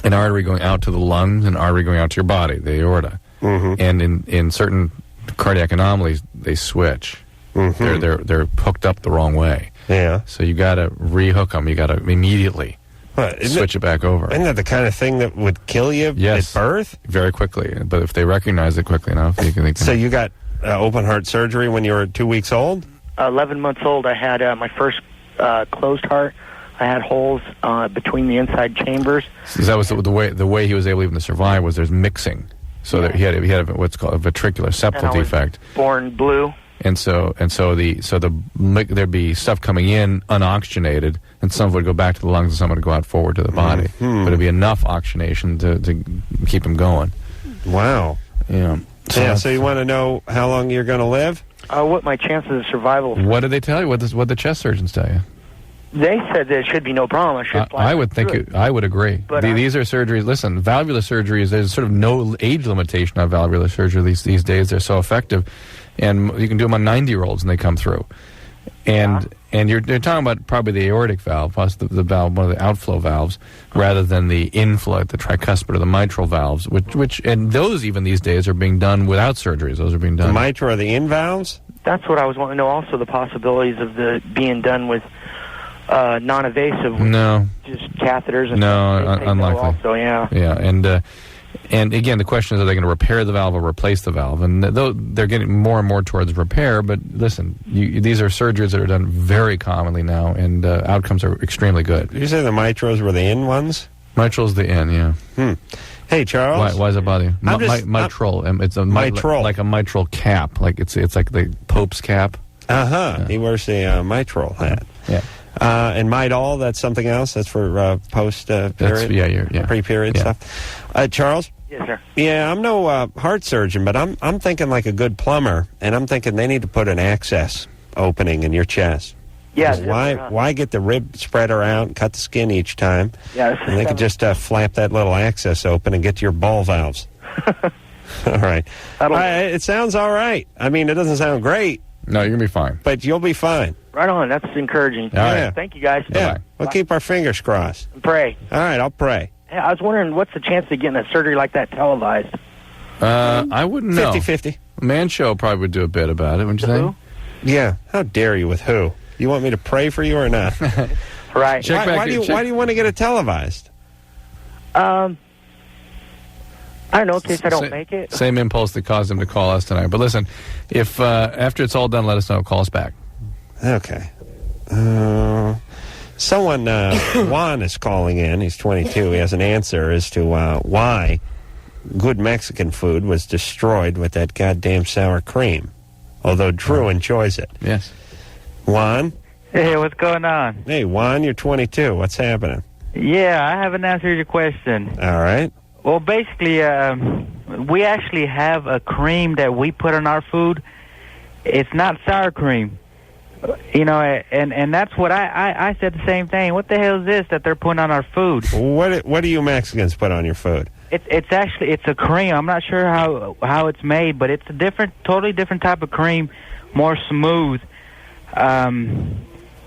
an artery going out to the lungs, an artery going out to your body, the aorta. Mm-hmm. And in certain cardiac anomalies, they switch. Mm-hmm. They're hooked up the wrong way. Yeah. So you got to rehook them. You got to immediately switch it back over. Isn't that the kind of thing that would kill you at birth? Very quickly. But if they recognize it quickly enough, they can. So you got open heart surgery when you were 2 weeks old? 11 months old, I had my first closed heart. I had holes between the inside chambers. So that was the way he was able even to survive was there's mixing. So that he had what's called a ventricular septal defect. Born blue. And so there'd be stuff coming in unoxygenated, and some would go back to the lungs, and some would go out forward to the body. Mm-hmm. But it'd be enough oxygenation to keep him going. Wow. Yeah. So you want to know how long you're going to live? What my chances of survival? What did they tell you? What the chest surgeons tell you? They said there should be no problem. I would think I would agree. But these are surgeries. Listen, valvular surgeries. There's sort of no age limitation on valvular surgery these days. They're so effective, and you can do them on 90-year-olds and they come through. And you're talking about probably the aortic valve plus the valve, one of the outflow valves, rather than the inflow, the tricuspid or the mitral valves, which and those even these days are being done without surgeries. Those are being done. The mitral or the in valves? That's what I was wanting to know. Also, the possibilities of the being done with non-invasive. No. Just catheters. And unlikely. Also, yeah. Yeah, and again, the question is, are they going to repair the valve or replace the valve? And they're getting more and more towards repair. But listen, these are surgeries that are done very commonly now, and outcomes are extremely good. Did you say the mitros were the in ones? Mitral's the in, yeah. Hey, Charles. Why does it bother you? Mitral. It's a mitral, like a mitral cap. Like it's like the Pope's cap. He wears the mitral hat. Yeah. And mitral, that's something else. That's for post period. Pre-period stuff. Charles. Yes, sir. Yeah, I'm no heart surgeon, but I'm thinking like a good plumber, and I'm thinking they need to put an access opening in your chest. Yeah. Why get the rib spreader out and cut the skin each time? Yeah. And they could just flap that little access open and get to your ball valves. All right. It sounds all right. I mean, it doesn't sound great. No, you're going to be fine. But you'll be fine. Right on. That's encouraging. All right. Thank you, guys. Yeah. Bye-bye. We'll keep our fingers crossed. Pray. All right, I'll pray. Hey, I was wondering, what's the chance of getting a surgery like that televised? I wouldn't know. 50-50. Man Show probably would do a bit about it, wouldn't you think? Yeah. How dare you with who? You want me to pray for you or not? Right. Why do you want to get it televised? I don't know, in case I don't make it. Same impulse that caused him to call us tonight. But listen, if after it's all done, let us know. Call us back. Okay. Someone, Juan is calling in. He's 22. He has an answer as to why good Mexican food was destroyed with that goddamn sour cream. Although Drew enjoys it. Yes. Juan? Hey, what's going on? Hey, Juan, you're 22. What's happening? Yeah, I haven't answered your question. All right. Well, basically, we actually have a cream that we put on our food. It's not sour cream. You know, and that's what I said the same thing. What the hell is this that they're putting on our food? What do you Mexicans put on your food? It's a cream. I'm not sure how it's made, but it's a totally different type of cream, more smooth. And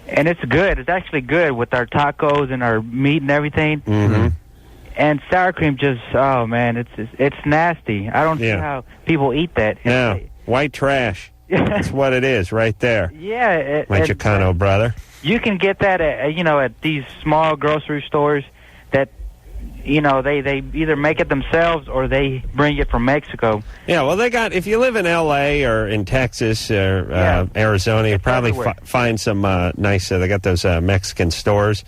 it's good. It's actually good with our tacos and our meat and everything. Mm-hmm. And sour cream just, oh man, it's nasty. I don't see how people eat that. Yeah, white trash. That's what it is, right there. Yeah, my Chicano brother. You can get that at these small grocery stores that they either make it themselves or they bring it from Mexico. Yeah, well, they got, if you live in L.A. or in Texas or Arizona, you probably find some nice, they got those Mexican stores.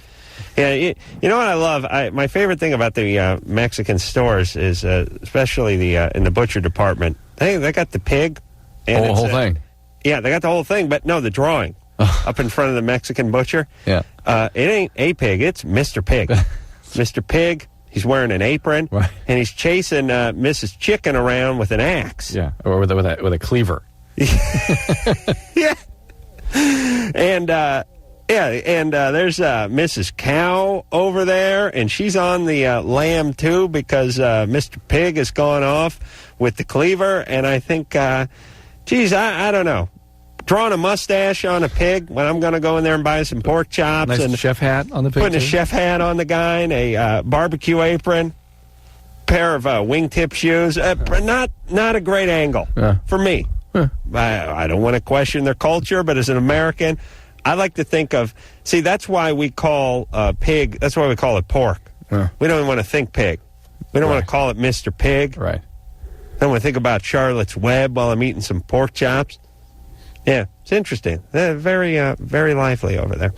Yeah, you know what I love? My favorite thing about the Mexican stores is, especially in the butcher department, they got the pig. And the whole thing? Yeah, they got the whole thing, but no, the drawing up in front of the Mexican butcher. Yeah. It ain't a pig, it's Mr. Pig. Mr. Pig. He's wearing an apron, right, and he's chasing Mrs. Chicken around with an axe. Yeah, or with a cleaver. Yeah. And there's Mrs. Cow over there, and she's on the lamb too because Mr. Pig has gone off with the cleaver. And I think, I don't know. drawing a mustache on a pig when I'm going to go in there and buy some pork chops. Nice and chef hat on the pig. Putting a too. chef hat on the guy and a barbecue apron, pair of wingtip shoes. Not a great angle for me. I don't want to question their culture, but as an American, I like to think of, that's why we call pig, that's why we call it pork. We don't even want to think pig. We don't want to call it Mr. Pig. Right. I don't want to think about Charlotte's Web while I'm eating some pork chops. Yeah, it's interesting. Very lively over there.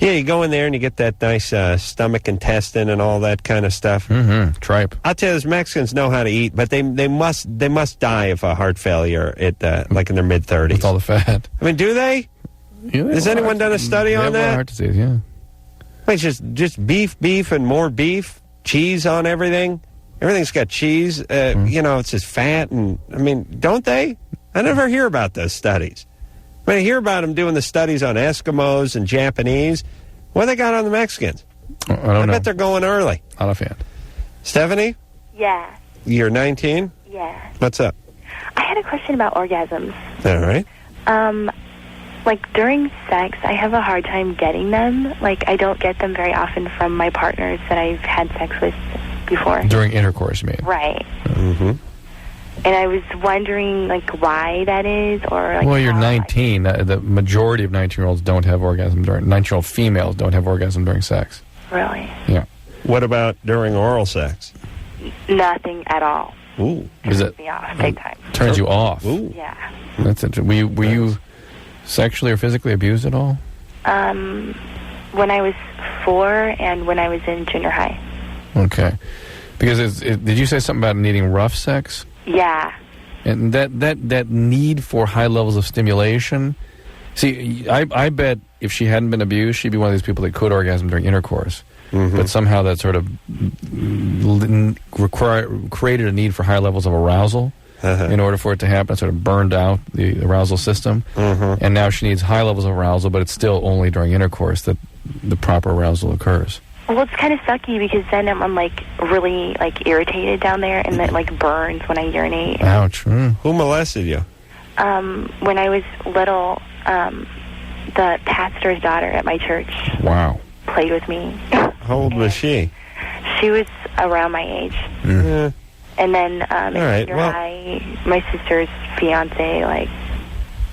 Yeah, you go in there and you get that nice stomach intestine and all that kind of stuff. Mm-hmm. Tripe. I'll tell you, those Mexicans know how to eat, but they must die of a heart failure at like in their mid-30s. With all the fat. I mean, do they? Yeah, Has anyone done a study on that? Heart disease, yeah. It's just beef, and more beef, cheese on everything. Everything's got cheese. It's just fat, and I mean, don't they? I never hear about those studies. I hear about them doing the studies on Eskimos and Japanese. What they got on the Mexicans? I don't know. bet they're going early. Not a fan. Stephanie? Yeah. You're 19? Yeah. What's up? I had a question about orgasms. All right. Like during sex, I have a hard time getting them. Like I don't get them very often from my partners that I've had sex with before. During intercourse, you mean? Right. Mm-hmm. And I was wondering, like, why that is, or like. Well, you're 19. The majority of 19-year-olds don't have orgasm during. 19-year-old females don't have orgasm during sex. Really? Yeah. What about during oral sex? Nothing at all. Ooh. Turns me off big time. Turns you off. Ooh. Yeah. That's interesting. Were you sexually or physically abused at all? When I was 4 and when I was in junior high. Okay. Because did you say something about needing rough sex? Yeah. And that need for high levels of stimulation. See, I bet if she hadn't been abused, she'd be one of these people that could orgasm during intercourse. Mm-hmm. But somehow that sort of created a need for high levels of arousal in order for it to happen. It sort of burned out the arousal system. Mm-hmm. And now she needs high levels of arousal, but it's still only during intercourse that the proper arousal occurs. Well, it's kind of sucky because then I'm like really like irritated down there, and it like burns when I urinate. Ouch. Mm. Who molested you? When I was little, the pastor's daughter at my church. Wow. Played with me. How old was she? She was around my age. Mm. And then in junior well, high, my sister's fiance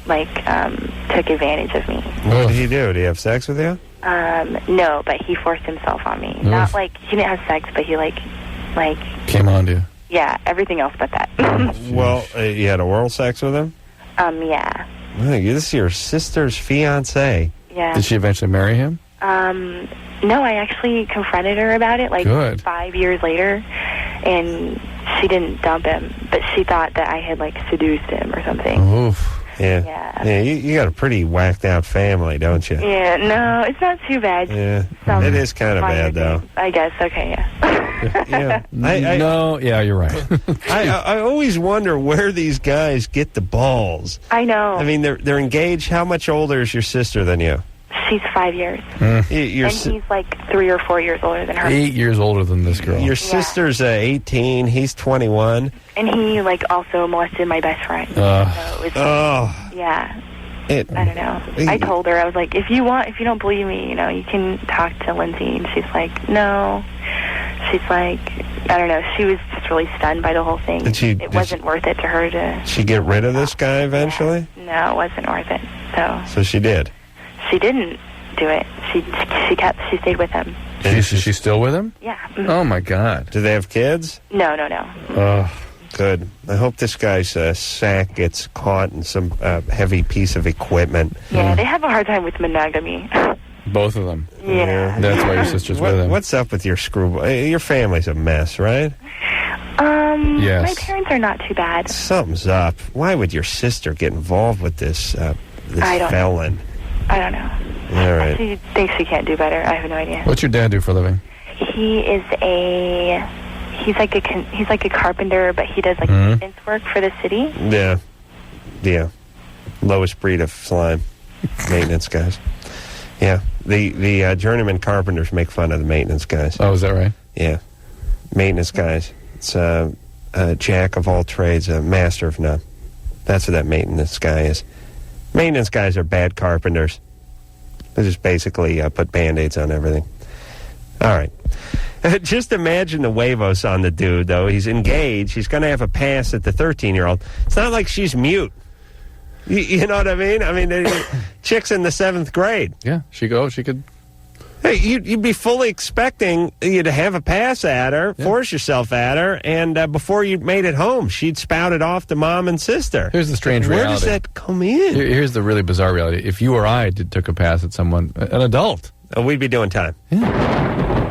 took advantage of me. What did he do? Did he have sex with you? No, but he forced himself on me. Not like he didn't have sex, but he like came on to you. Yeah, everything else but that. Well, you had oral sex with him? Yeah. Well, this is your sister's fiance. Yeah. Did she eventually marry him? No, I actually confronted her about it Good. 5 years later, and she didn't dump him, but she thought that I had like seduced him or something. Oof. Yeah. You got a pretty whacked out family, don't you? Yeah, no, it's not too bad. Yeah. It is kind of bad, though. I guess, okay, yeah. Yeah. You're right. I always wonder where these guys get the balls. I know. I mean, they're engaged. How much older is your sister than you? She's 5 years. And he's like 3 or 4 years older than her. 8 years older than this girl. Your sister's 18. He's 21. And he like also molested my best friend. So it was yeah. I don't know. I told her, I was like, if you don't believe me, you can talk to Lindsay. And she's like, no. She's like, I don't know. She was just really stunned by the whole thing. It wasn't worth it to her to. She get rid of this guy eventually? No, it wasn't worth it. So she did. She didn't do it. She stayed with him. She's still with him? Yeah. Oh my God. Do they have kids? No. Oh, good. I hope this guy's sack gets caught in some heavy piece of equipment. Yeah, they have a hard time with monogamy. Both of them. Yeah. That's why your sister's with him. What's up with your screwball? Your family's a mess, right? Yes. My parents are not too bad. Something's up. Why would your sister get involved with this felon? I don't know. All right. She thinks she can't do better. I have no idea. What's your dad do for a living? He's like a carpenter, but he does like maintenance work for the city. Yeah. Lowest breed of slime. Maintenance guys. Yeah. The journeyman carpenters make fun of the maintenance guys. Oh, is that right? Yeah. Maintenance guys. It's a jack of all trades, a master of none. That's what that maintenance guy is. Maintenance guys are bad carpenters. They just basically put Band-Aids on everything. All right. Just imagine the huevos on the dude, though. He's engaged. He's going to have a pass at the 13-year-old. It's not like she's mute. You know what I mean? I mean, chick's in the 7th grade. Yeah, she could. Hey, you'd be fully expecting you to have a pass at her, force yourself at her, and before you made it home, she'd spout it off to mom and sister. Here's the strange reality. reality. Where does that come in? Here's the really bizarre reality. If you or I took a pass at someone, an adult, we'd be doing time. Yeah.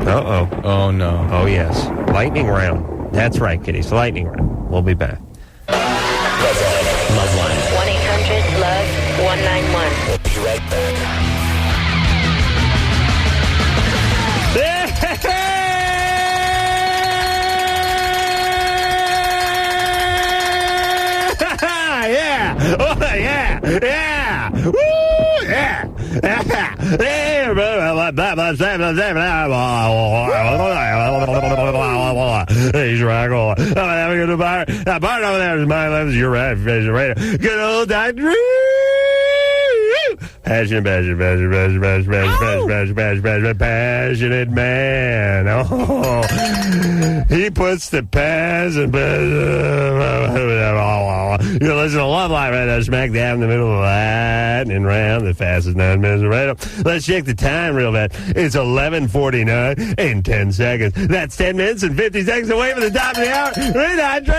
Uh-oh. Oh, no. Oh, yes. Lightning round. That's right, kiddies. Lightning round. We'll be back. LoveLine. 1-800-LOVE-191. We'll be right back. Yeah! Oh, yeah! Yeah! Woo! Yeah! Hey, he's Rocco. I'm having a good bar. That bar over there is my left. You're right. Good old Dr. Passionate man. Oh, he puts the pass and you listen to LoveLine right now, smack dab in the middle of the lightning round, the fastest 9 minutes right up. Let's check the time real bad. It's 11:49 and 10 seconds. That's 10 minutes and 50 seconds away from the top of the hour. Right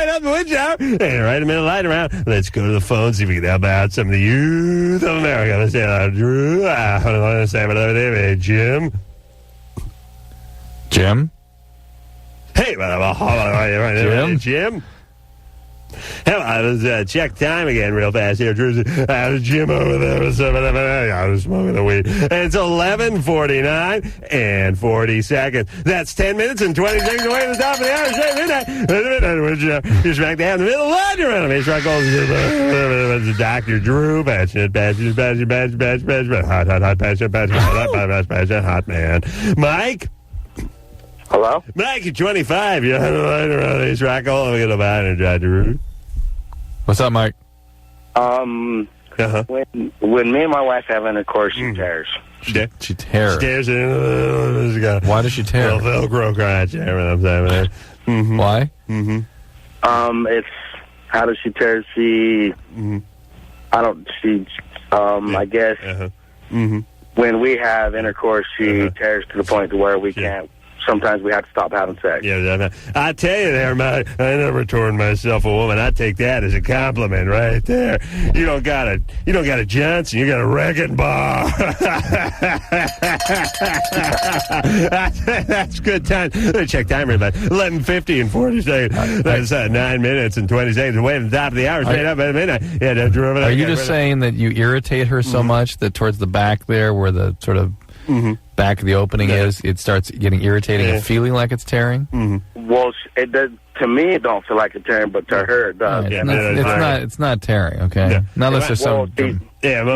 up the winch hour. And right in the middle of the lightning round. Let's go to the phone, see if we can help out some of the youth of America. Let's say Drew. Jim. Jim? Hey, Jim? Let's check time again real fast here, Drew. Jim over there. I was smoking the weed. And it's 11:49 and 40 seconds. That's 10 minutes and 20 seconds away from the top of the hour. Straight midnight. You're smack down in the middle of the line around him. It's Dr. Drew. Passionate, hot man. Mike? Hello? Mike, you're 25. You're on the line around East Rockwell. I'm going to buy and Dr. Drew. What's up, Mike? When me and my wife have intercourse, she tears. She tears. She tears in. Why does she tear? Velcro crotch. Why? It's how does she tear? I guess when we have intercourse, she tears to the point to where we can't. Sometimes we have to stop having sex. Yeah, I tell you there, Mike, I never torn myself a woman. I take that as a compliment right there. You don't got a Johnson, you got a wrecking ball. That's good time. Let me check time, everybody. 11:50 and 40 seconds. That's 9 minutes and 20 seconds away from the top of the hour, straight up at midnight. Yeah, are you just saying that you irritate her so much that towards the back there, where the sort of back of the opening is, it starts getting irritating and feeling like it's tearing? Well, it does. To me, it don't feel like it's tearing, but to her, it does. It's not tearing. Okay. Yeah. Now let's just but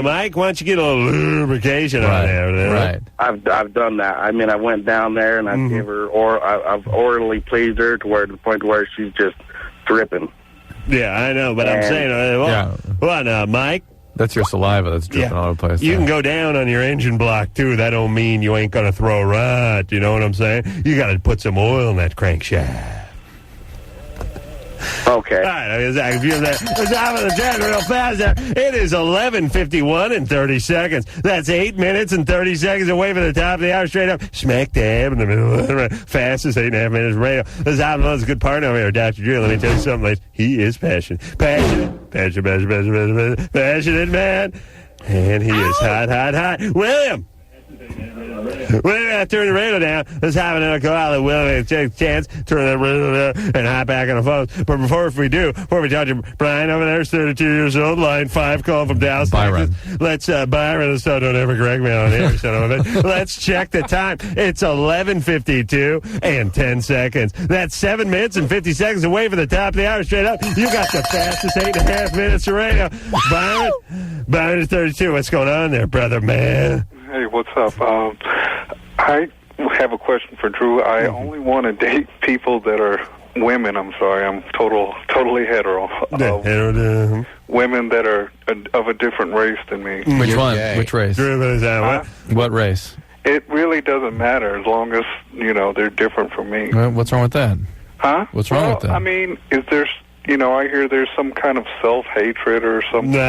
Mike, why don't you get a little lubrication on there? Right. I've done that. I mean, I went down there and I gave her, I've orally pleased her to the point where she's just dripping. Yeah, I know, but I'm saying, what now, Mike? That's your saliva that's dripping all over the place. You can go down on your engine block, too. That don't mean you ain't going to throw a rod. You know what I'm saying? You got to put some oil in that crankshaft. Okay. All right, Zach, if you're there, let's have the chat real fast there. It is 11:51 and 30 seconds. That's 8 minutes and 30 seconds away from the top of the hour, straight up. Smack dab in the middle of the fastest 8.5 minutes radio. Let's have a good partner over here, Dr. Drew. Let me tell you something, ladies. He is passionate man. And he is hot. William! We're going to turn the radio down. Let's have another call. William, take a chance, turn the radio down, and hop back on the phone. But before we talk to Bryan over there, 32 years old, line 5, calling from Dallas, Byron. Texas. Let's, Byron, so don't ever correct me on the air, son of a bitch. Let's check the time. It's 11:52 and 10 seconds. That's 7 minutes and 50 seconds away from the top of the hour, straight up. You got the fastest 8.5 minutes of radio. Byron is 32. What's going on there, brother, man? Hey, what's up? I have a question for Drew. I only want to date people that are women, I'm sorry, I'm totally hetero. Women that are of a different race than me. Which one? Which race? What race? It really doesn't matter as long as, they're different from me. Well, what's wrong with that? Huh? What's wrong with that? I mean, is there... I hear there's some kind of self-hatred or something. No.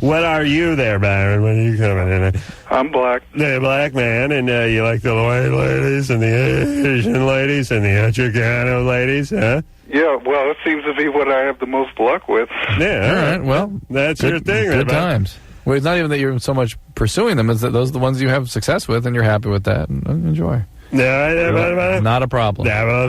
What are you there, Byron? When are you coming in? I'm black. Yeah, black man, and you like the white ladies and the Asian ladies and the Chicano ladies, huh? Yeah, well, it seems to be what I have the most luck with. Yeah, all right. Well, that's your thing. Good times. Well, it's not even that you're so much pursuing them; it's that those are the ones you have success with, and you're happy with that, and enjoy. Not a problem. Okay. All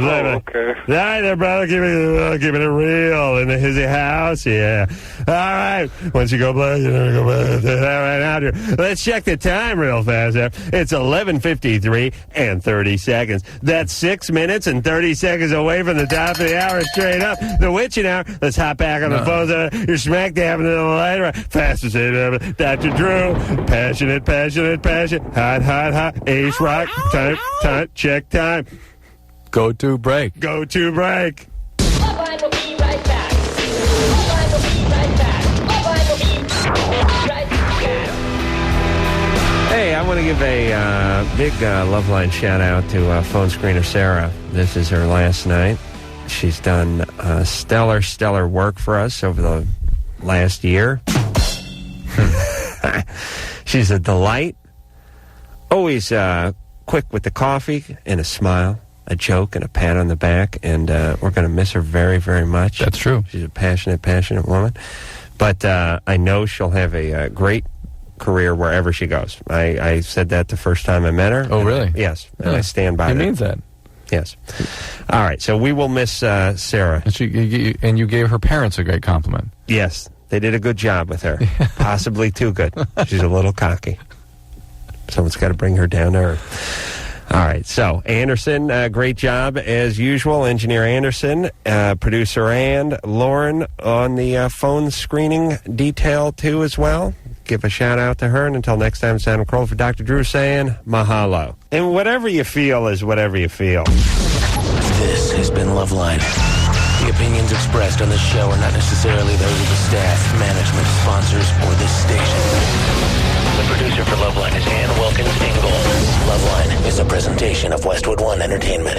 right, there, brother. Keeping it real in his house. Yeah. All right. Once you go black, you never go back. All right, out here. Let's check the time real fast there. It's 11:53 and 30 seconds. That's 6 minutes and 30 seconds away from the top of the hour straight up. The witching hour. Let's hop back on the phone. You're smack dab in the light. Right. Fastest it. Dr. Drew. Passionate. Hot. Ace Rock. Time. Check time. Go to break. LoveLine will be right back. LoveLine will be right back. LoveLine will be right back. Hey, I want to give a big LoveLine shout out to phone screener Sarah. This is her last night. She's done stellar work for us over the last year. She's a delight. Always quick with the coffee and a smile, a joke, and a pat on the back, and we're going to miss her very, very much. That's true. She's a passionate woman. But I know she'll have a great career wherever she goes. I said that the first time I met her. Oh, really? Yes, and I stand by that. He means that. Yes. All right, so we will miss Sarah. And you gave her parents a great compliment. Yes, they did a good job with her. Possibly too good. She's a little cocky. Someone's got to bring her down to earth. All right, so Anderson, great job as usual. Engineer Anderson, producer and Lauren on the phone screening detail too as well. Give a shout out to her, and until next time, it's Adam Kroll for Dr. Drew saying mahalo. And whatever you feel is whatever you feel. This has been LoveLine. The opinions expressed on this show are not necessarily those of the staff, management, sponsors, or this station. The producer for LoveLine is Ann Wilkins Ingle. LoveLine is a presentation of Westwood One Entertainment.